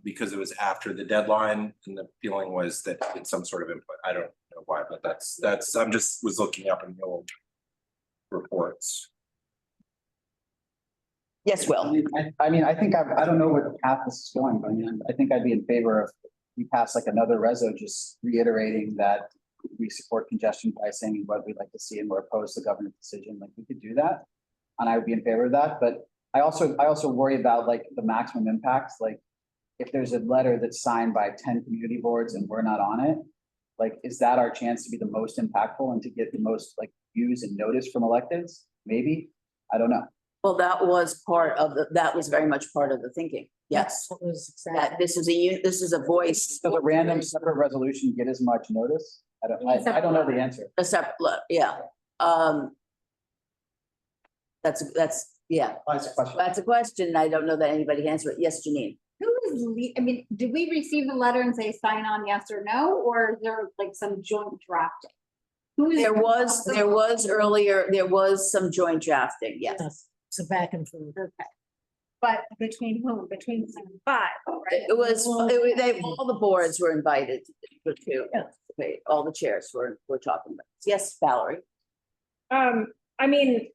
because it was after the deadline, and the feeling was that it's some sort of input. I don't know why, but that's I'm just was looking up in the old reports. Yes, Will. I mean, I think I don't know where the path this is going, but I think I'd be in favor of we pass like another reso, just reiterating that we support congestion pricing and what we'd like to see, and we're opposed to government decision. Like, we could do that, and I would be in favor of that. But I also worry about like the maximum impacts. Like, if there's a letter that's signed by 10 community boards and we're not on it, like, is that our chance to be the most impactful and to get the most like views and notice from electeds? Maybe, I don't know. Well, that was very much part of the thinking. Yes. That was That this is a voice. Does a random separate resolution get as much notice? I don't know the answer. A separate, yeah. That's yeah. That's a question. That's a question. I don't know that anybody can answer it. Yes, Janine. Did we receive the letter and say sign on yes or no, or is there like some joint drafting? There was earlier, there was some joint drafting, yes. So back and forth. Okay. But between whom? Between 7 and 5, right? All the boards were invited to participate. All the chairs were talking about this. Yes, Valerie. I mean,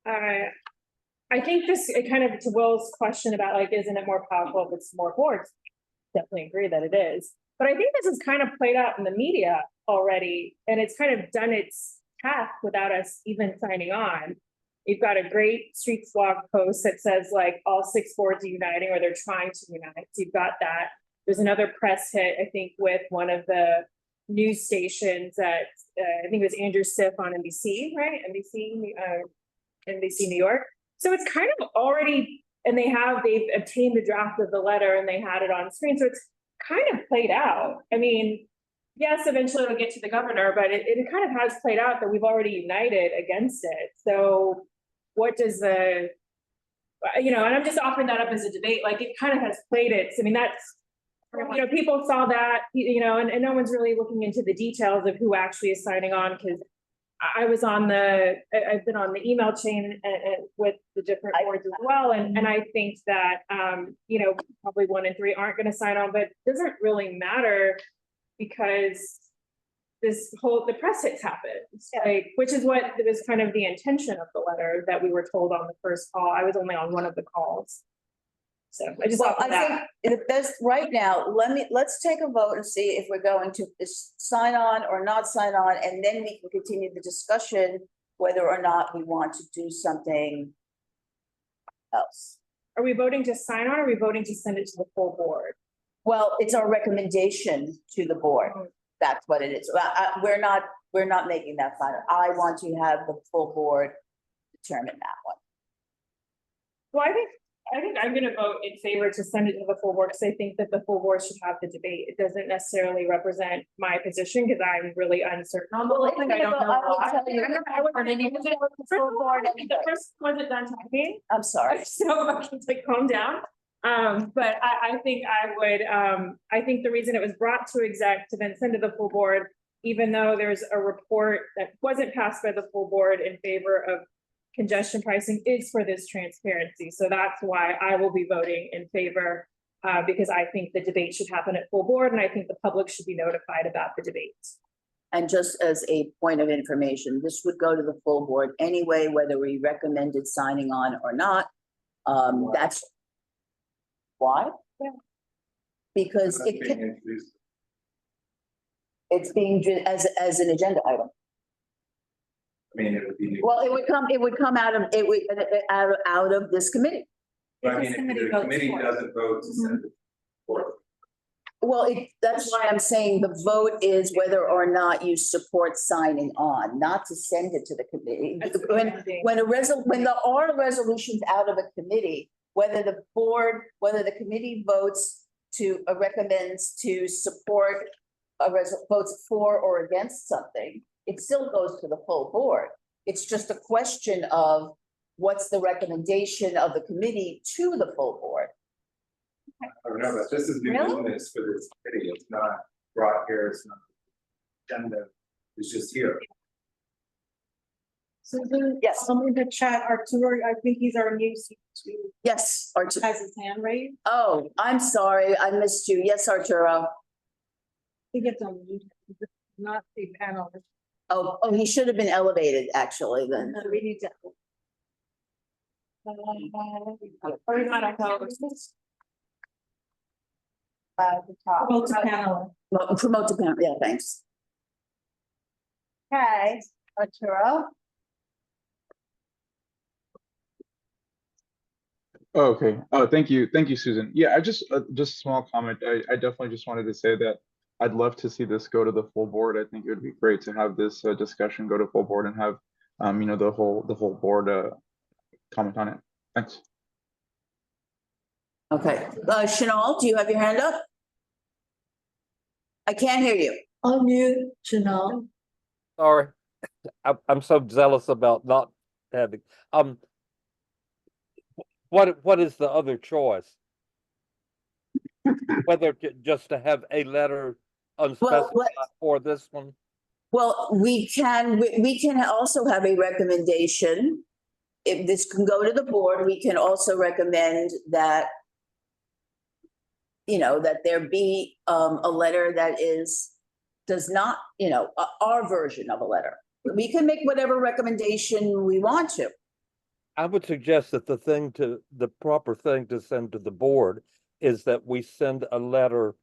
I think it kind of, to Will's question about like, isn't it more powerful if it's more boards? Definitely agree that it is. But I think this is kind of played out in the media already, and it's kind of done its task without us even signing on. You've got a great streets blog post that says like all 6 boards are uniting or they're trying to unite. So you've got that. There's another press hit, I think, with one of the news stations that I think it was Andrew Siff on NBC, right? NBC New York. So it's kind of already, and they've obtained the draft of the letter and they had it on screen. So it's kind of played out. I mean, yes, eventually it'll get to the governor, but it kind of has played out that we've already united against it. So what does and I'm just offering that up as a debate, like it kind of has played it. I mean, that's, people saw that, and no one's really looking into the details of who actually is signing on, because I've been on the email chain with the different boards as well. And I think that, probably 1 in 3 aren't going to sign on, but it doesn't really matter because the press hits happened, like, which is what was kind of the intention of the letter that we were told on the first call. I was only on one of the calls. So I just Well, I think the best right now, let's take a vote and see if we're going to sign on or not sign on, and then we can continue the discussion whether or not we want to do something else. Are we voting to sign on, or are we voting to send it to the full board? Well, it's our recommendation to the board. That's what it is. We're not making that final. I want to have the full board determine that one. Well, I think I'm going to vote in favor to send it to the full board, because I think that the full board should have the debate. It doesn't necessarily represent my position, because I'm really uncertain on the whole thing. I don't know. The first wasn't done talking. I'm sorry. So I can calm down. But I think I think the reason it was brought to exec to then send to the full board, even though there's a report that wasn't passed by the full board in favor of congestion pricing, is for this transparency. So that's why I will be voting in favor, because I think the debate should happen at full board, and I think the public should be notified about the debate. And just as a point of information, this would go to the full board anyway, whether we recommended signing on or not. That's why? Yeah. Because it's being as an agenda item. I mean, it would be. Well, it would come out of this committee. But I mean, if the committee doesn't vote to send it forward. Well, that's why I'm saying the vote is whether or not you support signing on, not to send it to the committee. When there are resolutions out of a committee, whether the committee votes to recommends to support votes for or against something, it still goes to the full board. It's just a question of what's the recommendation of the committee to the full board. I don't know, but this is new business for this committee. It's not brought here, it's not agenda, it's just here. Susan, yes. In the chat, Arturo, I think he's our new CB2. Yes, Arturo has his hand raised. Oh, I'm sorry, I missed you. Yes, Arturo. He gets on mute, not the panel. Oh, he should have been elevated, actually, then. We need to. Or not a host. The top. Promote to panel. Promote to panel, yeah, thanks. Okay, Arturo. Okay. Oh, thank you, Susan. Yeah, I just a small comment. I definitely just wanted to say that I'd love to see this go to the full board. I think it would be great to have this discussion go to full board and have the whole board comment on it. Thanks. Okay, Chanel, do you have your hand up? I can't hear you. Unmute, Chanel. Sorry, I'm so jealous about not having, what is the other choice? Whether just to have a letter unspecified for this one? Well, we can also have a recommendation. If this can go to the board, we can also recommend that that there be a letter that does not, our version of a letter. We can make whatever recommendation we want to. I would suggest that the proper thing to send to the board is that we send a letter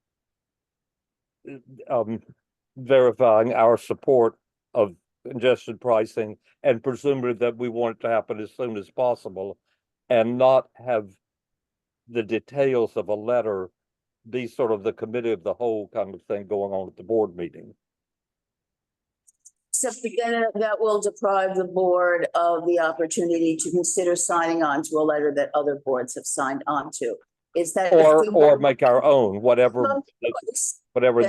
verifying our support of congestion pricing, and presumably that we want it to happen as soon as possible, and not have the details of a letter be sort of the committee of the whole kind of thing going on at the board meeting. Except again, that will deprive the board of the opportunity to consider signing on to a letter that other boards have signed on to. Is that? Or make our own, whatever Then-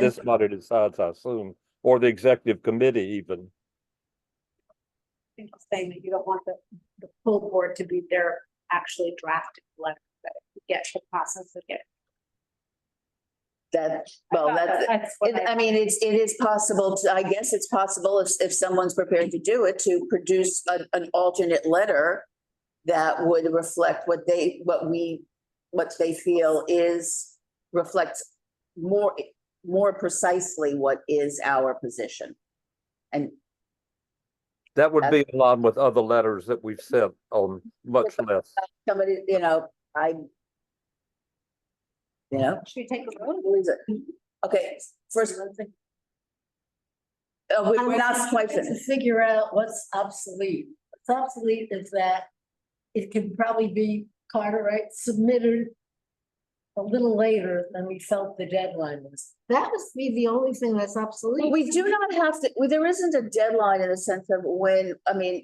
this body decides, I assume, or the executive committee even. Saying that you don't want the full board to be there actually drafting the letter, that you get the process of it. That, well, I mean, it is possible to, I guess it's possible if someone's prepared to do it, to produce an alternate letter that would reflect what they feel reflects more precisely what is our position. And that would be in line with other letters that we've sent on much less. Somebody, should we take a vote? Okay, first. We're not quite to figure out what's obsolete. What's obsolete is that it can probably be, Cartwright, submitted a little later than we felt the deadline was. That must be the only thing that's obsolete. We do not have to, there isn't a deadline in the sense of in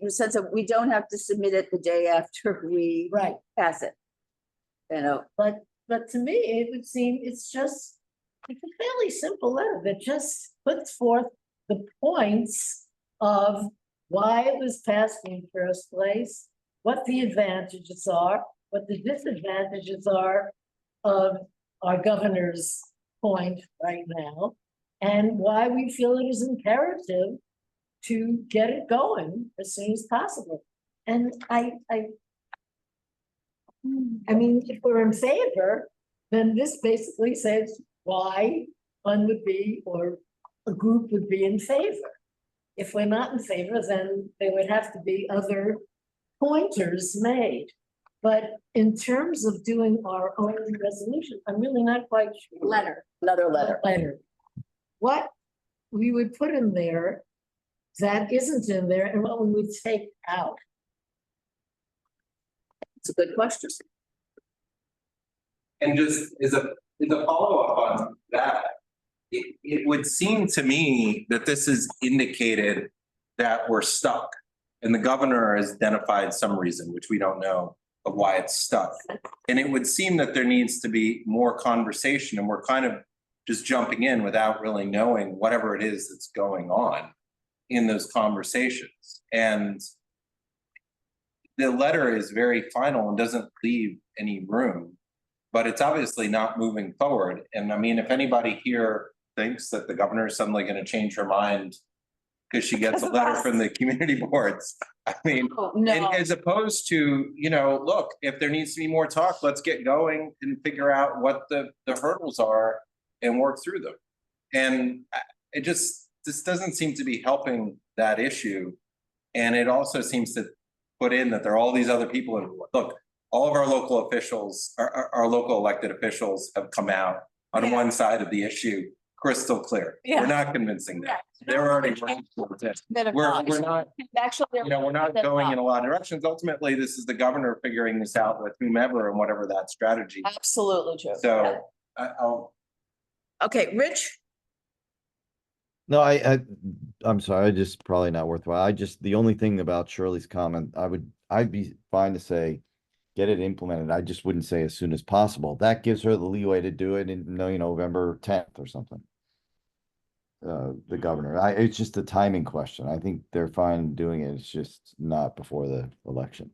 the sense of we don't have to submit it the day after we pass it. But to me, it would seem it's a fairly simple letter that just puts forth the points of why it was passed in the first place, what the advantages are, what the disadvantages are of our governor's point right now, and why we feel it is imperative to get it going as soon as possible. And I mean, if we're in favor, then this basically says why one would be, or a group would be in favor. If we're not in favor, then there would have to be other pointers made. But in terms of doing our own resolution, I'm really not quite sure. Another letter. What we would put in there that isn't in there, and what we would take out. It's a good question. And just as a follow-up on that, it would seem to me that this is indicated that we're stuck. And the governor has identified some reason, which we don't know, of why it's stuck. And it would seem that there needs to be more conversation, and we're kind of just jumping in without really knowing whatever it is that's going on in those conversations. And the letter is very final and doesn't leave any room, but it's obviously not moving forward. And I mean, if anybody here thinks that the governor is suddenly going to change her mind because she gets a letter from the community boards, I mean, as opposed to, look, if there needs to be more talk, let's get going and figure out what the hurdles are and work through them. And this doesn't seem to be helping that issue. And it also seems to put in that there are all these other people. And look, all of our local officials, our local elected officials have come out on one side of the issue, crystal clear. We're not convincing them. They're already running towards it. We're not, actually, we're not going in a lot of directions. Ultimately, this is the governor figuring this out with whomever and whatever that strategy. Absolutely true. So okay, Rich. No, I'm sorry, just probably not worthwhile. The only thing about Shirley's comment, I'd be fine to say, get it implemented. I just wouldn't say as soon as possible. That gives her the leeway to do it in November 10th or something. The governor, it's just a timing question. I think they're fine doing it. It's just not before the election.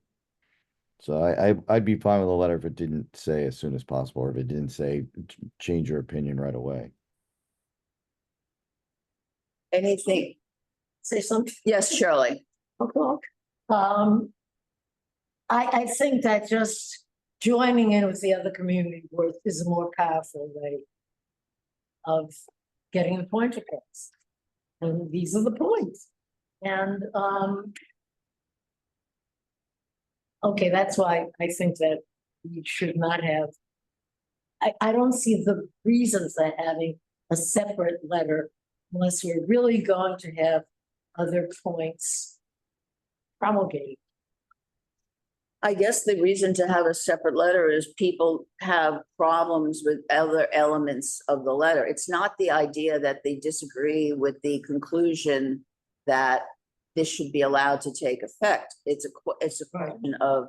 So I'd be fine with a letter if it didn't say as soon as possible, or if it didn't say change your opinion right away. Anything? Say something? Yes, Shirley. Okay. I think that just joining in with the other community boards is a more powerful way of getting the point across. And these are the points. And okay, that's why I think that we should not have, I don't see the reasons for having a separate letter unless we're really going to have other points promulgated. I guess the reason to have a separate letter is people have problems with other elements of the letter. It's not the idea that they disagree with the conclusion that this should be allowed to take effect. It's a question of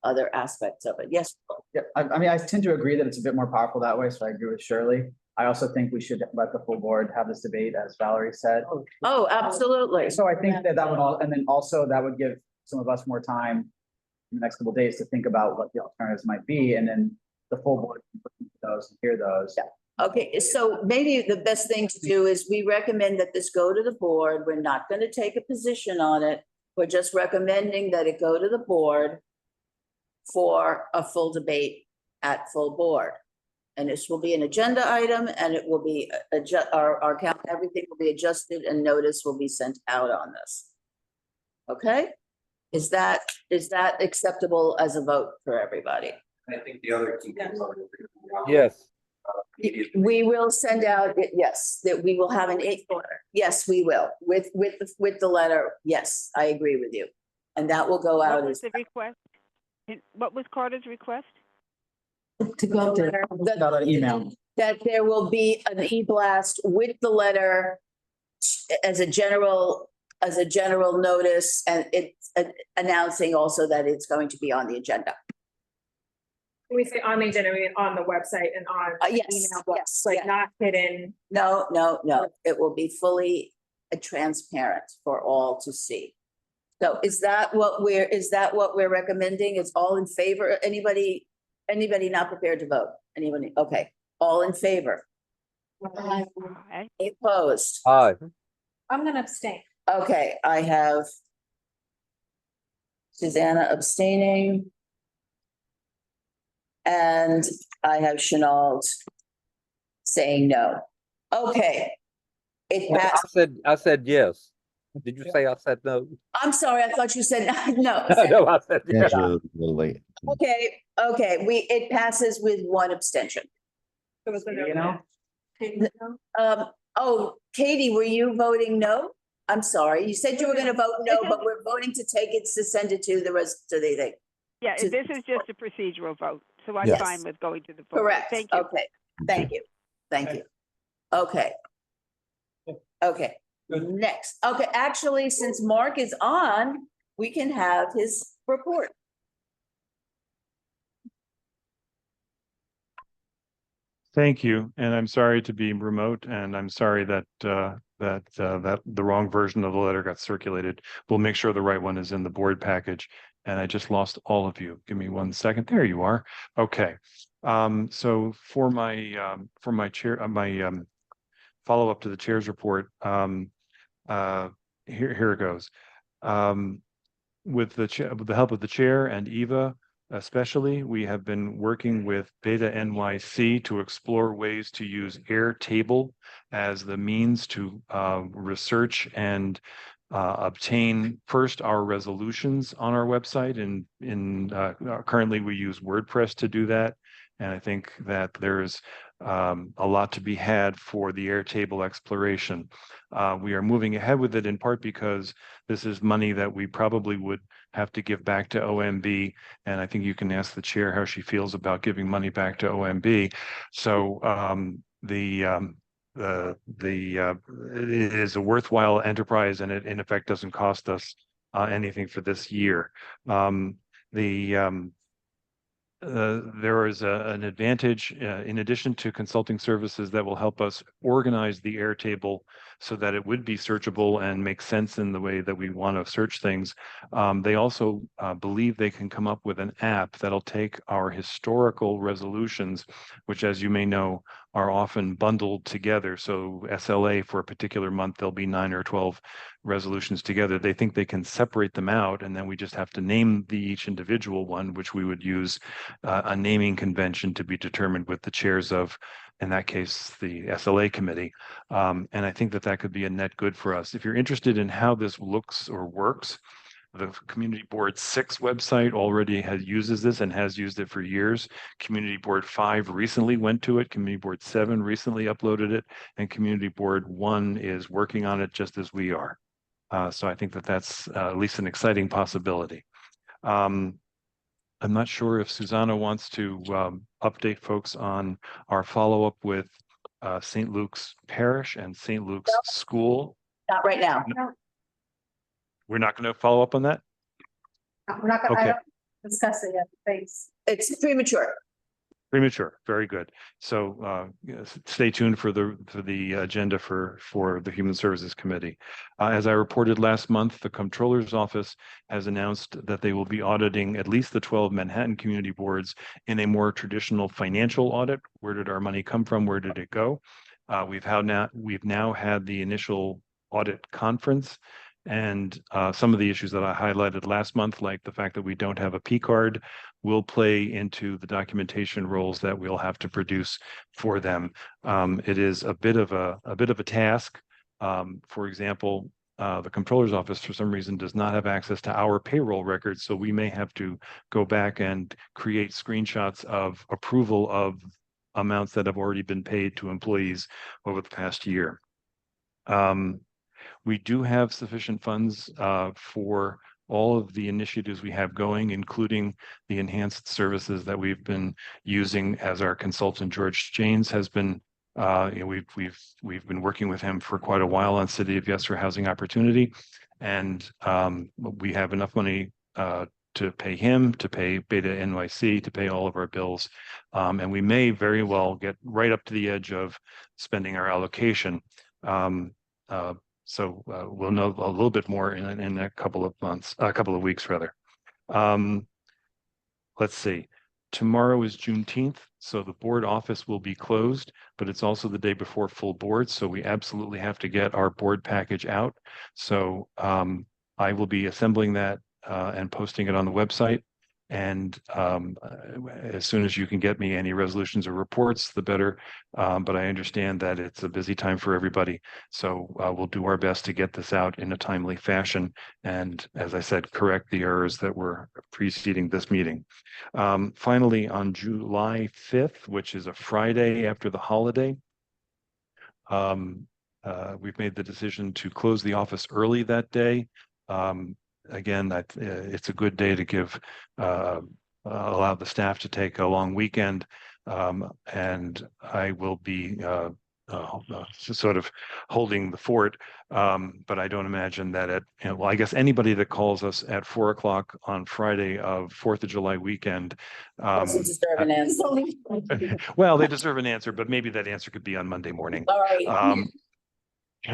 other aspects of it. Yes. Yeah, I mean, I tend to agree that it's a bit more powerful that way, so I agree with Shirley. I also think we should let the full board have this debate, as Valerie said. Oh, absolutely. So I think that that would all, and then also that would give some of us more time in the next couple of days to think about what the alternatives might be, and then the full board can look into those and hear those. Yeah. Okay, so maybe the best thing to do is we recommend that this go to the board. We're not going to take a position on it. We're just recommending that it go to the board for a full debate at full board. And this will be an agenda item, and it will be our count, everything will be adjusted and notice will be sent out on this. Okay? Is that acceptable as a vote for everybody? I think the other key. Yes. We will send out, yes, that we will have an order. Yes, we will, with the letter. Yes, I agree with you. And that will go out What as. was the request? What was Carter's request? To go to Not an email. That there will be an e-blast with the letter as a general notice, and it's announcing also that it's going to be on the agenda. We say on the agenda, we mean on the website and on Yes, email, yes, like yeah. not hidden. No, it will be fully transparent for all to see. So is that what we're recommending? It's all in favor? Anybody not prepared to vote? Anybody? Okay, all in favor? Aye. Any opposed? Aye. I'm gonna abstain. Okay, I have Susanna abstaining. And I have Chenault saying no. Okay. It passed. I said yes. Did you say I said no? I'm sorry, I thought you said no. No, I said yes. Answer a little late. Okay, it passes with one abstention. You know? Oh, Katie, were you voting no? I'm sorry, you said you were gonna vote no, but we're voting to take it, to send it to the rest, to the thing. Yeah, To- this is just a procedural vote, so I'm Yes. fine with going to the vote. Correct, Thank you. okay, thank you, okay. Okay, next, okay, actually, since Mark is on, we can have his report. Thank you, and I'm sorry to be remote, and I'm sorry that that the wrong version of the letter got circulated. We'll make sure the right one is in the board package. And I just lost all of you. Give me 1 second. There you are. Okay. So for my chair, follow up to the chair's report. Here it goes. With the help of the chair and Eva, especially, we have been working with Beta NYC to explore ways to use Airtable as the means to research and obtain first our resolutions on our website, and currently we use WordPress to do that. And I think that there's a lot to be had for the Airtable exploration. We are moving ahead with it in part because this is money that we probably would have to give back to OMB. And I think you can ask the chair how she feels about giving money back to OMB. So it is a worthwhile enterprise, and it in effect doesn't cost us anything for this year. There is an advantage in addition to consulting services that will help us organize the Airtable so that it would be searchable and make sense in the way that we want to search things. They also believe they can come up with an app that'll take our historical resolutions, which, as you may know, are often bundled together. So SLA for a particular month, there'll be 9 or 12 resolutions together. They think they can separate them out, and then we just have to name each individual one, which we would use a naming convention to be determined with the chairs of, in that case, the SLA committee. And I think that could be a net good for us. If you're interested in how this looks or works, the Community Board 6 website already uses this and has used it for years. Community Board 5 recently went to it. Community Board 7 recently uploaded it, and Community Board 1 is working on it just as we are. So I think that that's at least an exciting possibility. I'm not sure if Susanna wants to update folks on our follow-up with St. Luke's Parish and St. Luke's School. Not right now. We're not going to follow up on that? We're not gonna, I Okay. don't discuss it yet, thanks. It's premature. Premature, very good. So yes, stay tuned for the agenda for the Human Services Committee. As I reported last month, the Comptroller's Office has announced that they will be auditing at least the 12 Manhattan community boards in a more traditional financial audit. Where did our money come from? Where did it go? We've now had the initial audit conference. And some of the issues that I highlighted last month, like the fact that we don't have a P card, will play into the documentation roles that we'll have to produce for them. It is a bit of a task. For example, the Comptroller's Office, for some reason, does not have access to our payroll records, so we may have to go back and create screenshots of approval of amounts that have already been paid to employees over the past year. We do have sufficient funds for all of the initiatives we have going, including the enhanced services that we've been using as our consultant, George Janes, has been. We've been working with him for quite a while on City of Yes for Housing Opportunity, and we have enough money to pay him, to pay Beta NYC, to pay all of our bills, and we may very well get right up to the edge of spending our allocation. So we'll know a little bit more in a couple of months, a couple of weeks rather. Let's see. Tomorrow is Juneteenth, so the board office will be closed, but it's also the day before full board, so we absolutely have to get our board package out. So I will be assembling that and posting it on the website. And as soon as you can get me any resolutions or reports, the better. But I understand that it's a busy time for everybody. So we'll do our best to get this out in a timely fashion. And as I said, correct the errors that were preceding this meeting. Finally, on July 5th, which is a Friday after the holiday, we've made the decision to close the office early that day. Again, it's a good day to give allow the staff to take a long weekend, and I will be sort of holding the fort. But I don't imagine that well, I guess anybody that calls us at 4 o'clock on Friday of 4th of July weekend Doesn't deserve an answer. well, they deserve an answer, but maybe that answer could be on Monday morning. All right.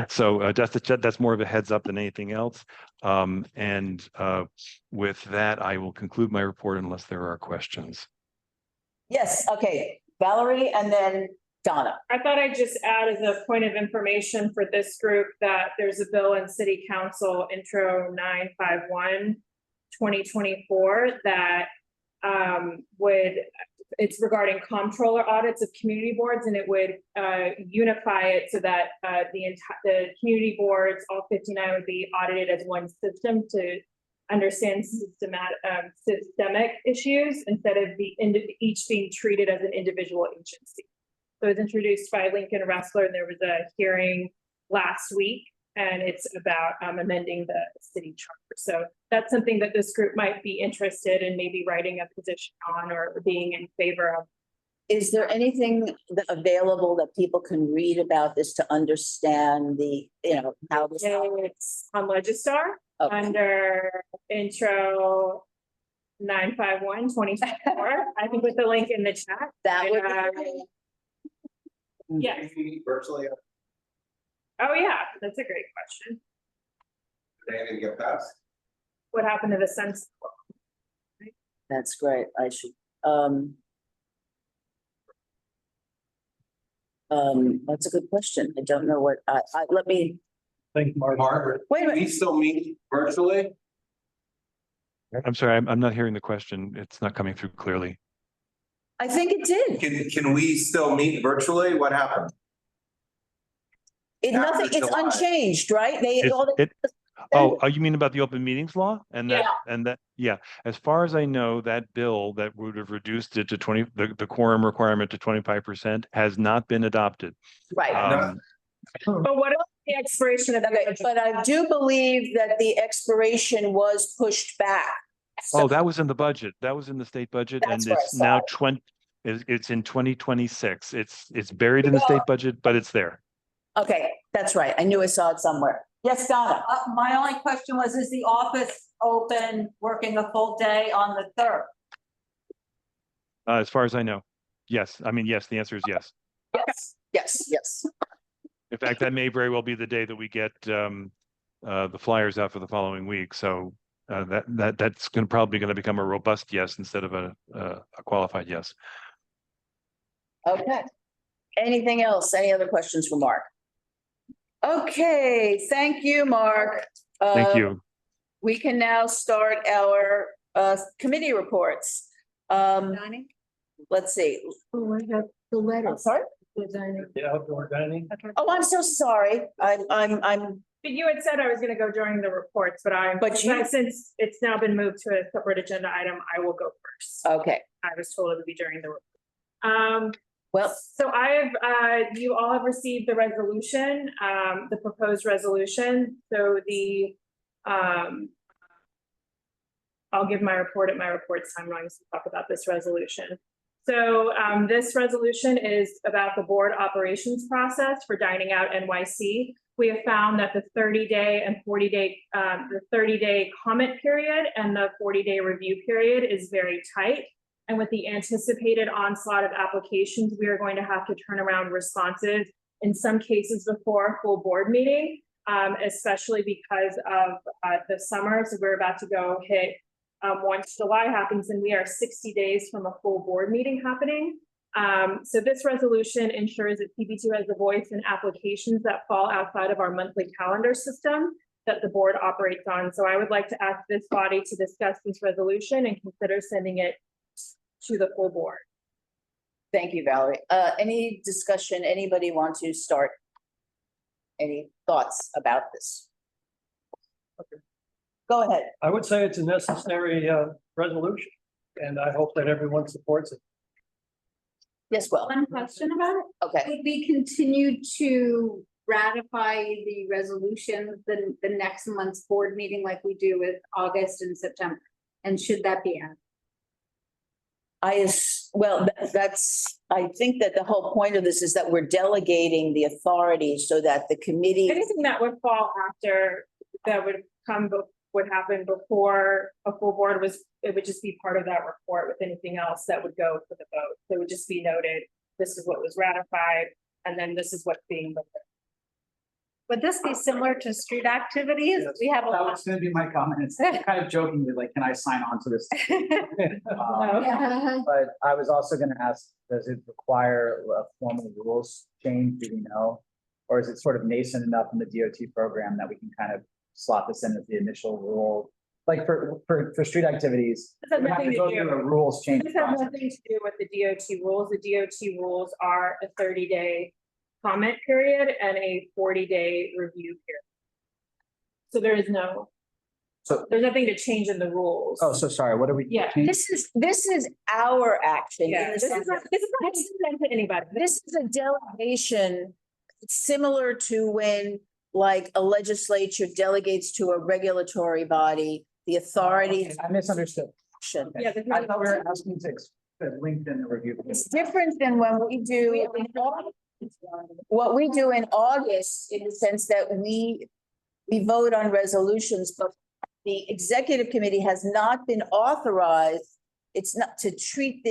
So that's more of a heads up than anything else. And with that, I will conclude my report unless there are questions. Yes, okay, Valerie and then Donna. I thought I'd just add as a point of information for this group that there's a bill in City Council Intro 951 2024 that it's regarding comptroller audits of community boards, and it would unify it so that the community boards, all 59, would be audited as one system to understand systemic issues instead of each being treated as an individual agency. So it was introduced by Lincoln Ressler, and there was a hearing last week, and it's about amending the city charter. So that's something that this group might be interested in, maybe writing a position on or being in favor of. Is there anything available that people can read about this to understand the, how this? It's on Legistar under intro 951 2024. I can put the link in the chat. That would be yes. Virtually. Oh yeah, that's a great question. They didn't get passed. What happened to the census? That's great. I should, that's a good question. I don't know what, let me. Thank you, Margaret. Wait a minute. We still meet virtually? I'm sorry, I'm not hearing the question. It's not coming through clearly. I think it did. Can we still meet virtually? What happened? It's unchanged, right? Oh, you mean about the open meetings law? And that, yeah, as far as I know, that bill that would have reduced it to the quorum requirement to 25% has not been adopted. Right. But what The expiration of the Okay, but I do believe that the expiration was pushed back. Oh, that was in the budget. That was in the state budget That's and where I it's saw now it. it's in 2026. It's buried in the state budget, but it's there. Okay, that's right. I knew I saw it somewhere. Yes, Donna? My only question was, is the office open, working a full day on the third? As far as I know. Yes. I mean, yes, the answer is yes. Yes. In fact, that may very well be the day that we get the flyers out for the following week. So that's probably going to become a robust yes instead of a qualified yes. Okay. Anything else? Any other questions for Mark? Okay, thank you, Mark. Thank you. We can now start our committee reports. Dining? Let's see. Oh, I have the letter. I'm sorry? Designing. The outdoor dining. Oh, I'm so sorry. I'm But you had said I was gonna go during the reports, but since it's now been moved to a separate agenda item, I will go first. okay. I was told it would be during the report. Well, So you all have received the resolution, the proposed resolution, so I'll give my report at my reports timeline to talk about this resolution. So this resolution is about the board operations process for Dining Out NYC. We have found that the 30-day and 40-day, the 30-day comment period and the 40-day review period is very tight. And with the anticipated onslaught of applications, we are going to have to turn around responses in some cases before a full board meeting, especially because of the summer. So we're about to go hit once July happens and we are 60 days from a full board meeting happening. So this resolution ensures that CB2 has a voice in applications that fall outside of our monthly calendar system that the board operates on. So I would like to ask this body to discuss this resolution and consider sending it to the full board. thank you, Valerie. Any discussion? Anybody want to start? Any thoughts about this? Okay. Go ahead. I would say it's a necessary resolution, and I hope that everyone supports it. Yes, well. One question about it. Okay. Would we continue to ratify the resolution, the next month's board meeting like we do with August and September? And should that be added? I think that the whole point of this is that we're delegating the authority so that the committee. Anything that would fall after, that would happen before a full board it would just be part of that report with anything else that would go for the vote. So it would just be noted, this is what was ratified, and then this is what's being voted. Would this be similar to street activities? Yes, We have a that lot. was gonna be my comment. It's kind of jokingly, like, can I sign on to this? But I was also gonna ask, does it require a formal rules change? Do we know? Or is it sort of nascent enough in the DOT program that we can kind of slot this in as the initial rule? Like for street activities, This has we have to nothing go to do- through a rules change This has process. nothing to do with the DOT rules. The DOT rules are a 30-day comment period and a 40-day review period. So there's nothing to change in the rules. Oh, so sorry, what are we? Yeah. changing? This is our action. in Yeah, the this is sense not sent to anybody. This is a delegation similar to when, like, a legislature delegates to a regulatory body the authority. I misunderstood. action. Yeah, there's no- I thought we were asking to link in the review. It's different than when we do what we do in August, in the sense that we vote on resolutions, but the executive committee has not been authorized. It's not to treat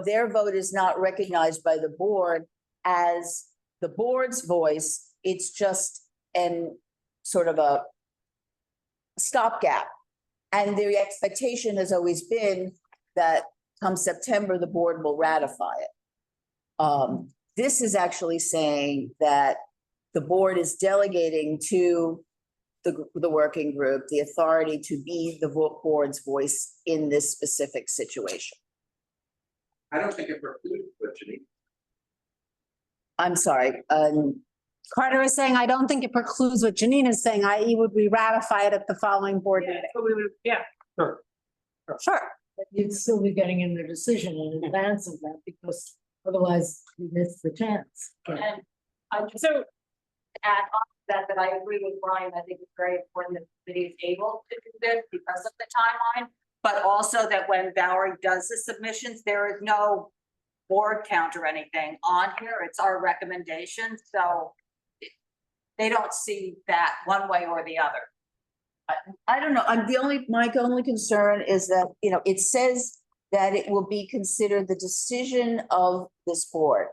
their vote is not recognized by the board as the board's voice. It's just sort of a stopgap. And the expectation has always been that come September, the board will ratify it. This is actually saying that the board is delegating to the working group the authority to be the board's voice in this specific situation. I don't think it precludes what you need. I'm sorry, Carter is saying, I don't think it precludes what Janine is saying, i.e. would we ratify it at the following board meeting? But we would, yeah. Sure. Sure. But you'd still be getting in the decision in advance of that, because otherwise you miss the chance. And so add on that I agree with Brian. I think it's very important that the city is able to do this because of the timeline. But also that when Valerie does the submissions, there is no board count or anything on here. It's our recommendation, so they don't see that one way or the other. I don't know, my only concern is that, you know, it says that it will be considered the decision of this board.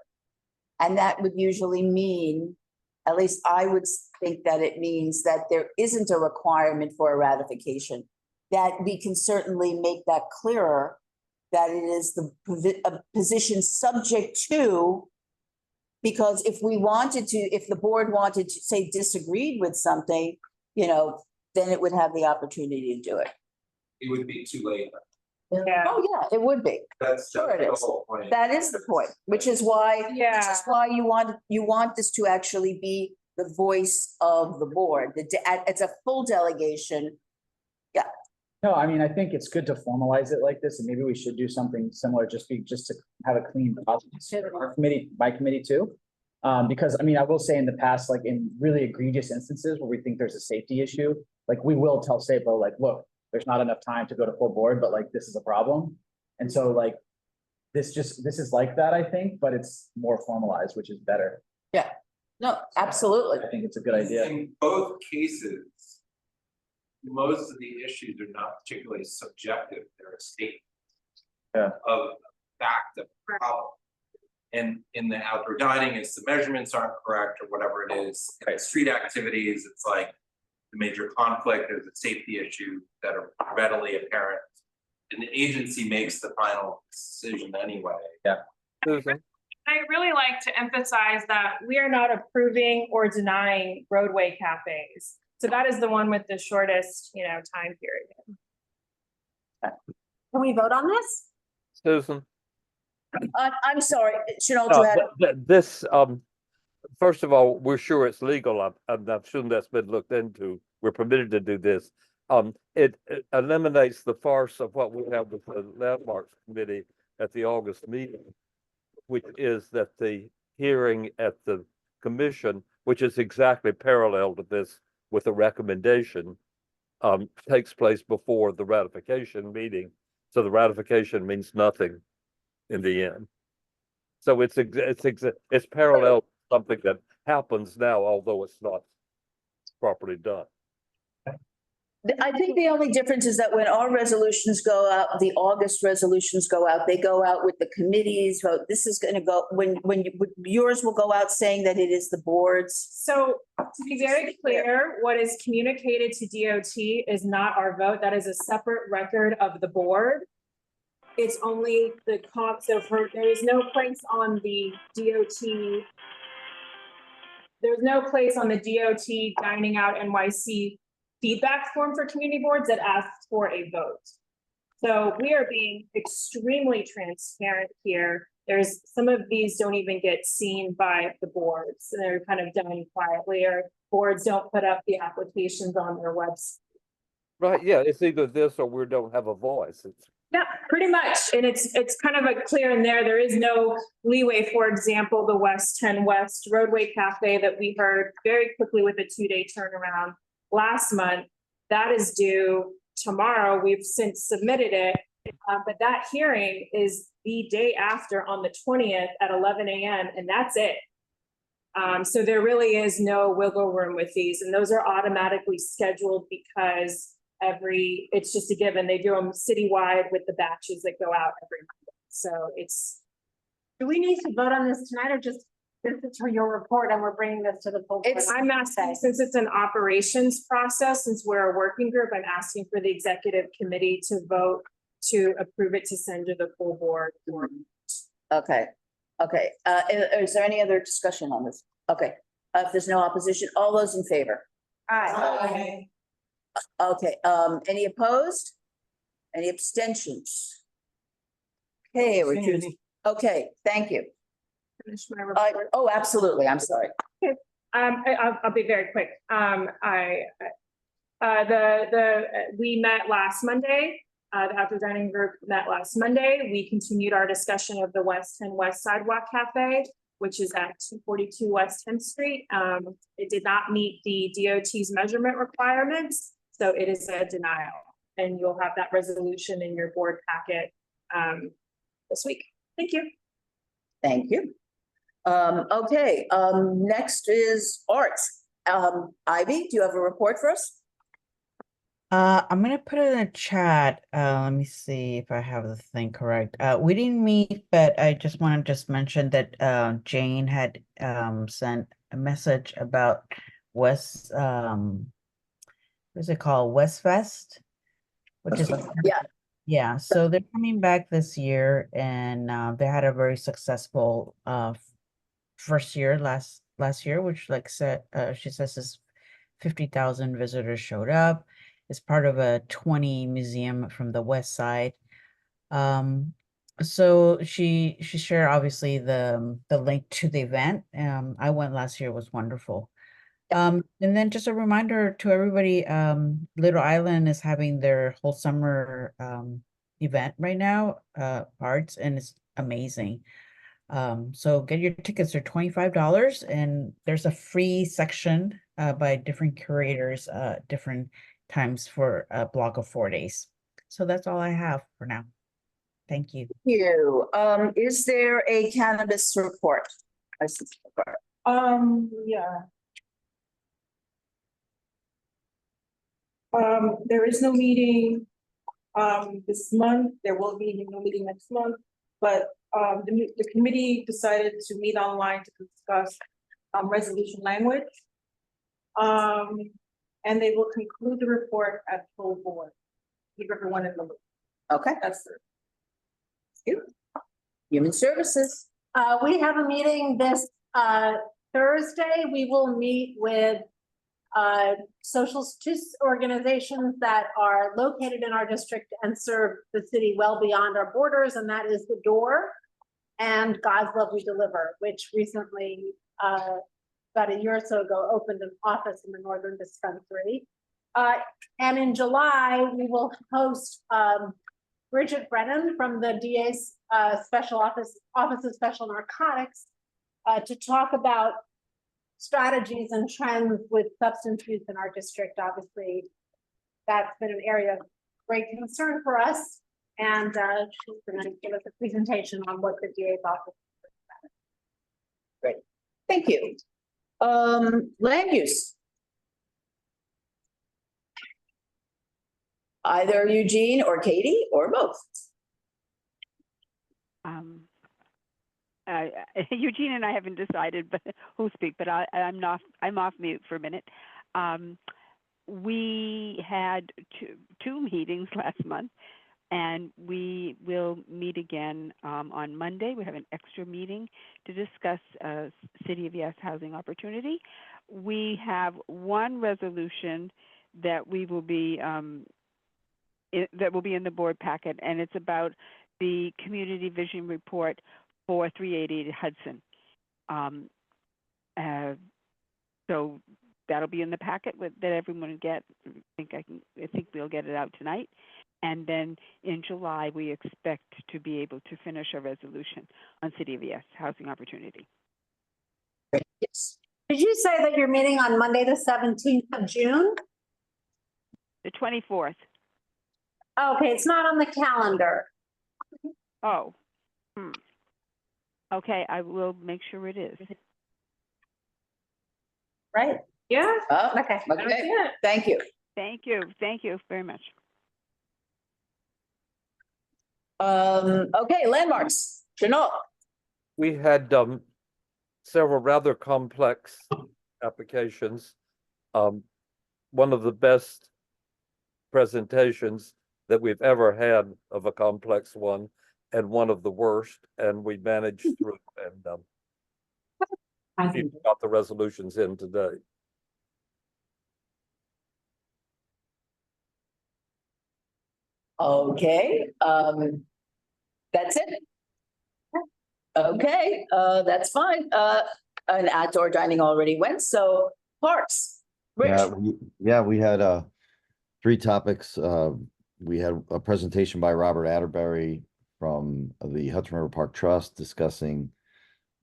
And that would usually mean, at least I would think that it means that there isn't a requirement for a ratification. That we can certainly make that clearer, that it is a position subject to, because if the board wanted to say disagreed with something, you know, then it would have the opportunity to do it. It would be too late. Yeah. Oh, yeah, it would be. That's Sure it the is. whole point. That is the point, which is why Yeah. you want this to actually be the voice of the board. It's a full delegation. No, I mean, I think it's good to formalize it like this, and maybe we should do something similar, just to have a clean process. Our committee, my committee too. Because I mean, I will say in the past, like in really egregious instances where we think there's a safety issue, like we will tell SAPO, like, look, there's not enough time to go to full board, but like, this is a problem. And so like, this is like that, I think, but it's more formalized, which is better. Yeah, no, absolutely. I think it's a good idea. In both cases, most of the issues are not particularly subjective, they're a statement of fact of problem. And in the outdoor dining, is the measurements aren't correct or whatever it is. In street activities, it's like the major conflict, there's a safety issue that are readily apparent. And the agency makes the final decision anyway. Yeah. Susan? I really like to emphasize that we are not approving or denying roadway cafes. So that is the one with the shortest, time period. Can we vote on this? Susan? I'm sorry, Chanel, No, to add. this, first of all, we're sure it's legal. I'm assuming that's been looked into. We're permitted to do this. It eliminates the farce of what we have with the landmarks committee at the August meeting, which is that the hearing at the commission, which is exactly parallel to this with a recommendation, takes place before the ratification meeting. So the ratification means nothing in the end. So it's parallel to something that happens now, although it's not properly done. I think the only difference is that when our resolutions go out, the August resolutions go out, they go out with the committees vote. This is gonna go, yours will go out saying that it is the board's. So to be very clear, what is communicated to DOT is not our vote. That is a separate record of the board. It's only the there is no place on the DOT. There's no place on the DOT Dining Out NYC feedback form for community boards that asks for a vote. So we are being extremely transparent here. There's some of these don't even get seen by the boards. They're kind of done quietly, or boards don't put up the applications on their website. Right, yeah, it's either this or we don't have a voice. Yeah, pretty much. And it's kind of a clear in there. There is no leeway. For example, the West 10 West Roadway Cafe that we heard very quickly with a 2-day turnaround last month, that is due tomorrow. We've since submitted it, but that hearing is the day after on the 20th at 11 a.m. and that's it. So there really is no wiggle room with these, and those are automatically scheduled because it's just a given. They do them citywide with the batches that go out every Monday. So Do we need to vote on this tonight, or just this is for your report and we're bringing this to the full board? I'm asking, since it's an operations process, since we're a working group, I'm asking for the executive committee to vote to approve it to send to the full board. Okay. Is there any other discussion on this? Okay, if there's no opposition, all those in favor? Aye. Okay, any opposed? Any abstentions? Okay, okay, thank you. Finish my report. Oh, absolutely, I'm sorry. Okay. I'll be very quick. We met last Monday. The outdoor dining group met last Monday. We continued our discussion of the West 10 West Sidewalk Cafe. which is at 242 West 10th Street. It did not meet the DOT's measurement requirements, so it is a denial. And you'll have that resolution in your board packet this week. Thank you. Thank you. Okay, next is arts. Ivy, do you have a report for us? I'm gonna put it in the chat. Let me see if I have the thing correct. We didn't meet, but I just want to just mention that Jane had sent a message about West what's it called? West Fest, which is yeah. So they're coming back this year, and they had a very successful first year last year, which like said she says is 50,000 visitors showed up. It's part of a 20 museum from the west side. So she shared obviously the link to the event. I went last year, it was wonderful. And then just a reminder to everybody, Little Island is having their whole summer event right now, arts, and it's amazing. So get your tickets, they're $25, and there's a free section by different curators, different times for a block of 4 days. So that's all I have for now. Thank you. Thank you. Is there a cannabis report? Yeah. There is no meeting this month. There will be no meeting next month, but the committee decided to meet online to discuss resolution language. And they will conclude the report at full board. Keep everyone in the loop. Okay. That's it. Human Services. We have a meeting this Thursday. We will meet with social justice organizations that are located in our district and serve the city well beyond our borders, and that is The Door and God's Love We Deliver, which recently about a year or so ago opened an office in the Northern Dispensary. And in July, we will host Bridget Brennan from the DA's Special Office of Special Narcotics to talk about strategies and trends with substance use in our district. Obviously, that's been an area of great concern for us. And she's going to give us a presentation on what the DA's office is about. Great. Thank you. Land use. Either Eugene or Katie or both. Eugene and I haven't decided but who'll speak, but I'm off mute for a minute. We had two meetings last month, and we will meet again on Monday. We have an extra meeting to discuss City of Yes housing opportunity. We have one resolution that we will be that will be in the board packet, and it's about the community vision report for 388 Hudson. So that'll be in the packet that everyone will get. I think we'll get it out tonight. And then in July, we expect to be able to finish a resolution on City of Yes housing opportunity. Yes. Did you say that you're meeting on Monday, the 17th of June? The 24th. Okay, it's not on the calendar. Oh. Okay, I will make sure it is. Right? Yeah. Oh, Okay. okay. Thank you. Thank you. Thank you very much. Okay, landmarks. Janelle. We had several rather complex applications. One of the best presentations that we've ever had of a complex one, and one of the worst, and we managed through and we got the resolutions in today. Okay, that's it. Okay, that's fine. An outdoor dining already went, so parks. Rich. We had 3 topics. We had a presentation by Robert Atterbury from the Hudson River Park Trust discussing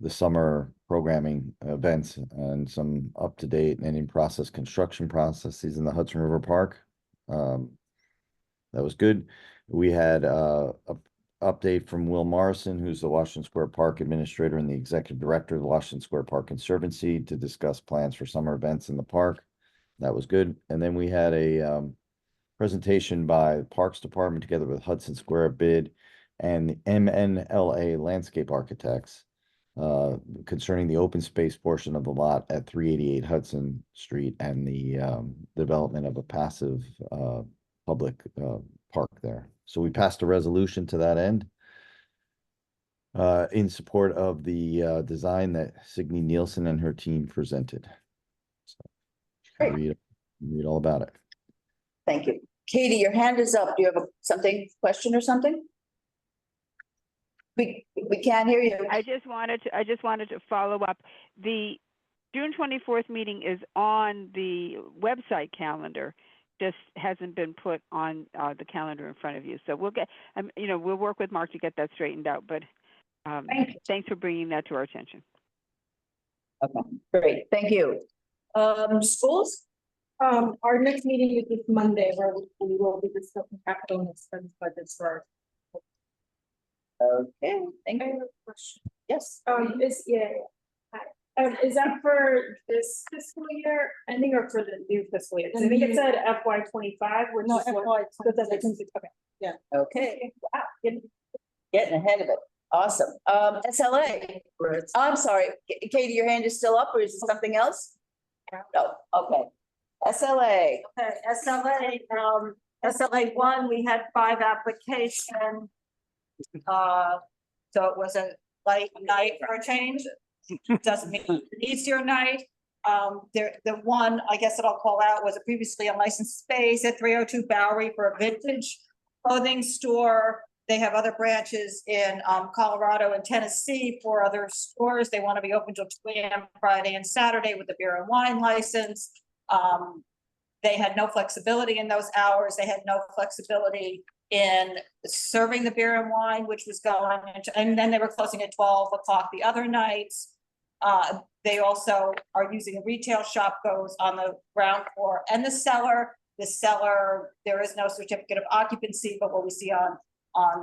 the summer programming events and some up-to-date and in-process construction processes in the Hudson River Park. That was good. We had a update from Will Morrison, who's the Washington Square Park Administrator and the Executive Director of the Washington Square Park Conservancy, to discuss plans for summer events in the park. That was good. And then we had a presentation by the Parks Department together with Hudson Square Bid and the MNLA Landscape Architects concerning the open space portion of the lot at 388 Hudson Street and the development of a passive public park there. So we passed a resolution to that end in support of the design that Signe Nielsen and her team presented. So Great. read all about it. Thank you. Katie, your hand is up. Do you have question or something? We can't hear you. I just wanted to follow up. The June 24th meeting is on the website calendar, just hasn't been put on the calendar in front of you. So we'll get, we'll work with Mark to get that straightened out, but thanks for bringing that to our attention. Okay, great. Thank you. Schools? Our next meeting is this Monday, where we will be discussing capital and expense budgets for. Okay, thank you. Yes. Is that for this fiscal year ending or for the new fiscal year? 'Cause I think it said FY 25, which No, is what. Okay, yeah. Okay, wow, getting ahead of it. Awesome. SLA. I'm sorry, Katie, your hand is still up, or is it something else? No, okay. SLA. Okay, SLA 1, we had 5 applications. So it was a light night for a change. Doesn't mean an easier night. The one, I guess that I'll call out, was a previously unlicensed space at 302 Bowery for a vintage clothing store. They have other branches in Colorado and Tennessee for other stores. They want to be open till 2 a.m. Friday and Saturday with the beer and wine license. They had no flexibility in those hours. They had no flexibility in serving the beer and wine, which was going into, and then they were closing at 12 o'clock the other nights. They also are using a retail shop, goes on the ground floor and the cellar. The cellar, there is no certificate of occupancy, but what we see on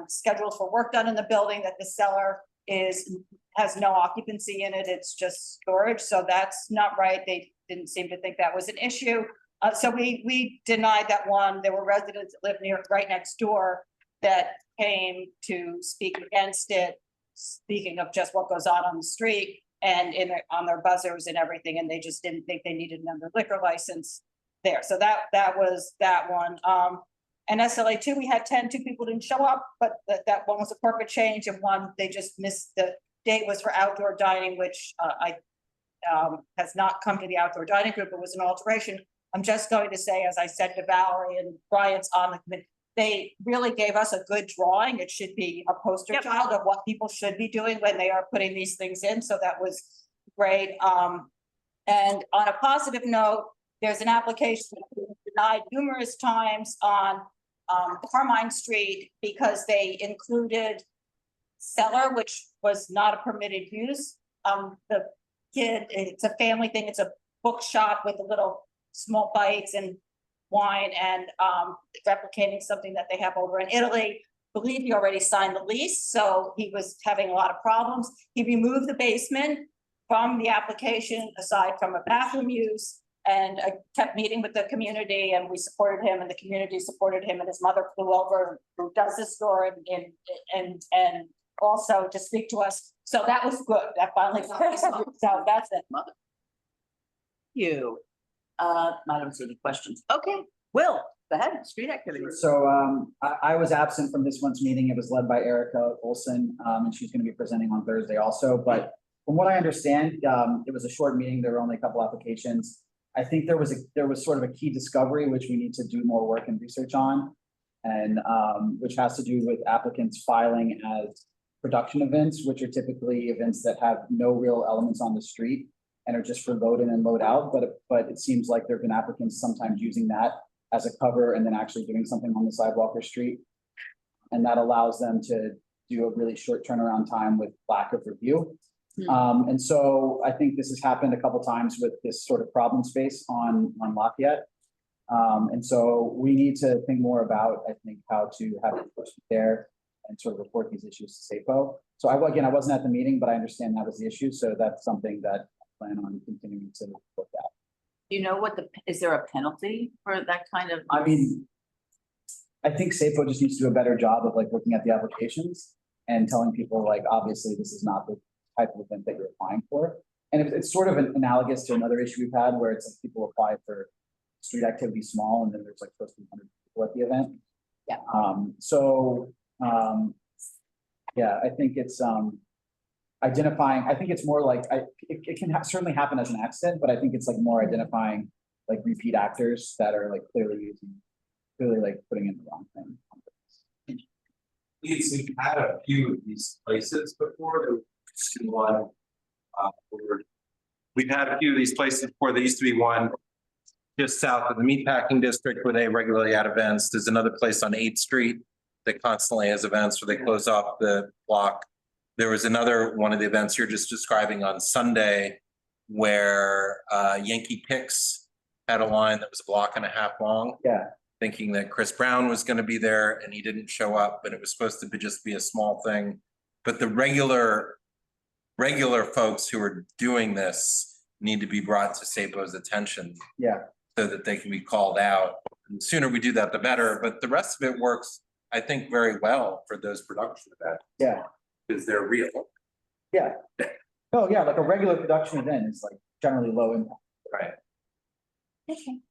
schedules for work done in the building, that the cellar has no occupancy in it. It's just storage. So that's not right. They didn't seem to think that was an issue. So we denied that one. There were residents that live right next door that came to speak against it, speaking of just what goes on the street and on their buzzers and everything, and they just didn't think they needed another liquor license there. So that was that one. And SLA 2, we had 2 people didn't show up, but that one was a corporate change, and one they just missed. The date was for outdoor dining, which has not come to the outdoor dining group. It was an alteration. I'm just going to say, as I said to Valerie and Bryant's on the committee, they really gave us a good drawing. It should be a poster child of what people should be doing when they are putting these things in. So that was great. And on a positive note, there's an application that was denied numerous times on Carmine Street because they included cellar, which was not a permitted use. The kid, it's a family thing. It's a bookshop with a little small bites and wine and replicating something that they have over in Italy. I believe he already signed the lease, so he was having a lot of problems. He removed the basement from the application, aside from a bathroom use, and I kept meeting with the community, and we supported him, and the community supported him, and his mother flew over, who does this store, and also to speak to us. So that was good. That finally got so that's it, mother. You. I don't see any questions. Okay, Will, go ahead, street activities. So I was absent from this month's meeting. It was led by Erica Olson, and she's going to be presenting on Thursday also. But from what I understand, it was a short meeting. There were only a couple applications. I think there was sort of a key discovery, which we need to do more work and research on, and which has to do with applicants filing as production events, which are typically events that have no real elements on the street and are just for load in and load out. But it seems like there have been applicants sometimes using that as a cover and then actually doing something on the sidewalk or street. And that allows them to do a really short turnaround time with lack of review. And so I think this has happened a couple times with this sort of problem space on Lafayette. And so we need to think more about, I think, how to have enforcement there and sort of report these issues to SAPO. So again, I wasn't at the meeting, but I understand that was the issue. So that's something that I plan on continuing to look at. You know what is there a penalty for that kind of? I mean, I think SAPO just needs to do a better job of like looking at the applications and telling people like, obviously, this is not the type of event that you're applying for. And it's sort of analogous to another issue we've had where it's like people apply for street activity small and then there's like close to 100 people at the event. Yeah. Yeah, I think it's identifying, I think it's more like, it can certainly happen as an accident, but I think it's like more identifying like repeat actors that are like clearly like putting in the wrong thing. We've had a few of these places before. There used to be one. We've had a few of these places before. There used to be one just south of the meatpacking district where they regularly had events. There's another place on 8th Street that constantly has events where they close off the block. There was another one of the events you're just describing on Sunday where Yankee Picks had a line that was a block and a half long. Yeah. Thinking that Chris Brown was going to be there and he didn't show up, but it was supposed to be just be a small thing. But the regular folks who are doing this need to be brought to SAPO's attention. Yeah. So that they can be called out. And the sooner we do that, the better. But the rest of it works, I think, very well for those production events. Yeah. Because they're real. Yeah. Oh, yeah, like a regular production event is like generally low impact. Right. Okay. Thank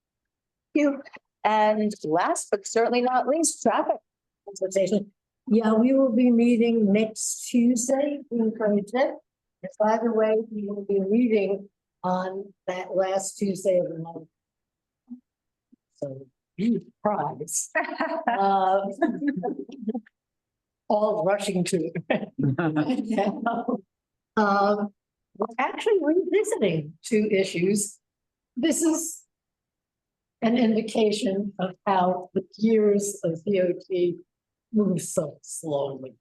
you. And last but certainly not least, traffic Consultation. Yeah, we will be meeting next Tuesday, June 25th. And by the way, we will be meeting on that last Tuesday of the month. So be surprised. All rushing to. We're actually revisiting 2 issues. This is an indication of how the gears of DOT move so slowly.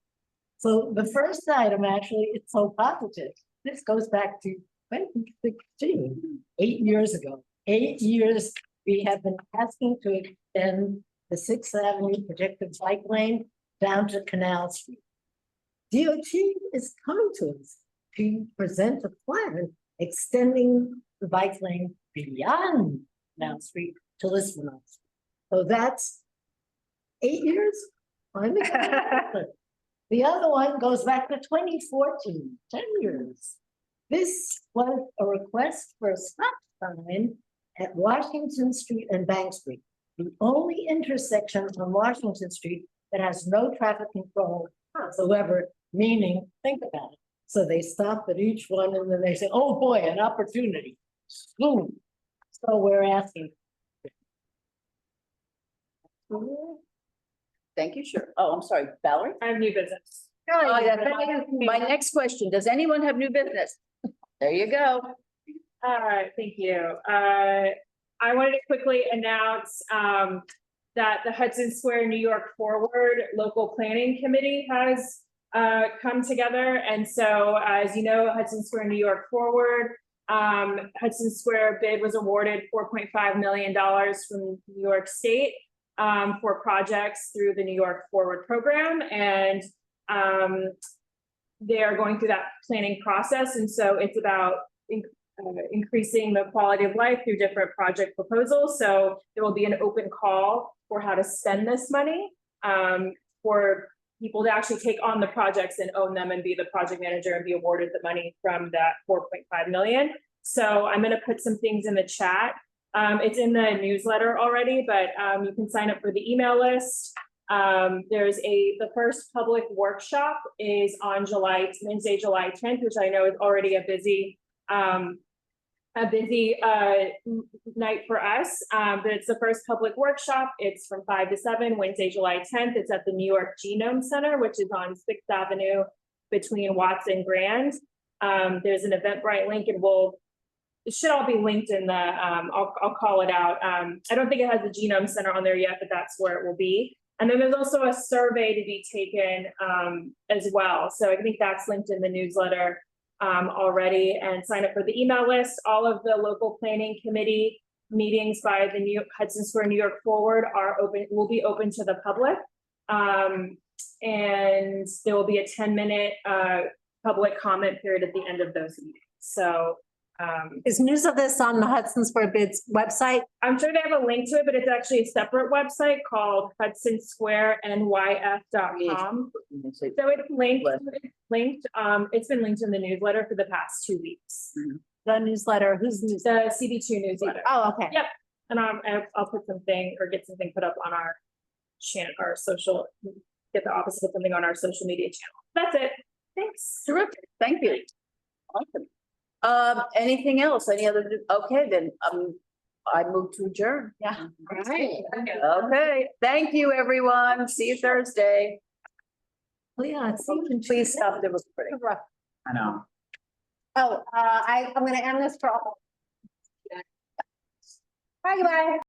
So the first item, actually, it's so positive. This goes back to 2016, 8 years ago. 8 years we have been asking to extend the 6th Avenue projected bike lane down to Canal Street. DOT is coming to us to present a plan extending the bike lane beyond Canal Street to Lisbon. So that's 8 years. The other one goes back to 2014, 10 years. This was a request for a stop sign at Washington Street and Bank Street, the only intersection on Washington Street that has no traffic control whatsoever, meaning, think about it. So they stop at each one and then they say, oh boy, an opportunity. Boom. So we're asking. Thank you, sure. Oh, I'm sorry, Valerie? I have new business. Oh, yeah, my next question, does anyone have new business? There you go. All right, thank you. I wanted to quickly announce that the Hudson Square New York Forward Local Planning Committee has come together. And so, as you know, Hudson Square New York Forward, Hudson Square bid was awarded $4.5 million from New York State for projects through the New York Forward program. And they are going through that planning process. And so it's about increasing the quality of life through different project proposals. So there will be an open call for how to spend this money for people to actually take on the projects and own them and be the project manager and be awarded the money from that 4.5 million. So I'm going to put some things in the chat. It's in the newsletter already, but you can sign up for the email list. There's the first public workshop is on Wednesday, July 10th, which I know is already a busy night for us, but it's the first public workshop. It's from 5 to 7, Wednesday, July 10th. It's at the New York Genome Center, which is on 6th Avenue between Watts and Grand. There's an Eventbrite link, and it should all be linked in the, I'll call it out. I don't think it has the Genome Center on there yet, but that's where it will be. And then there's also a survey to be taken as well. So I think that's linked in the newsletter. already and sign up for the email list. All of the local planning committee meetings by the New Hudson Square New York Forward will be open to the public. And there will be a 10-minute public comment period at the end of those meetings. So is news of this on the Hudson Square Bids website? I'm sure they have a link to it, but it's actually a separate website called hudsonsquarenyf.com. So it's linked, it's been linked in the newsletter for the past 2 weeks. The newsletter, whose news? The CB2 newsletter. Oh, okay. Yep. And I'll put something or get something put up on our our social, get the office to put something on our social media channel. That's it. Thanks. Terrific. Thank you. Awesome. Anything else? Any other? Okay, then, I move to adjourn. Yeah. All right. Okay. Thank you, everyone. See you Thursday. Well, yeah, it's Please stop the recording. I know. Oh, I'm gonna end this for all. Bye, bye.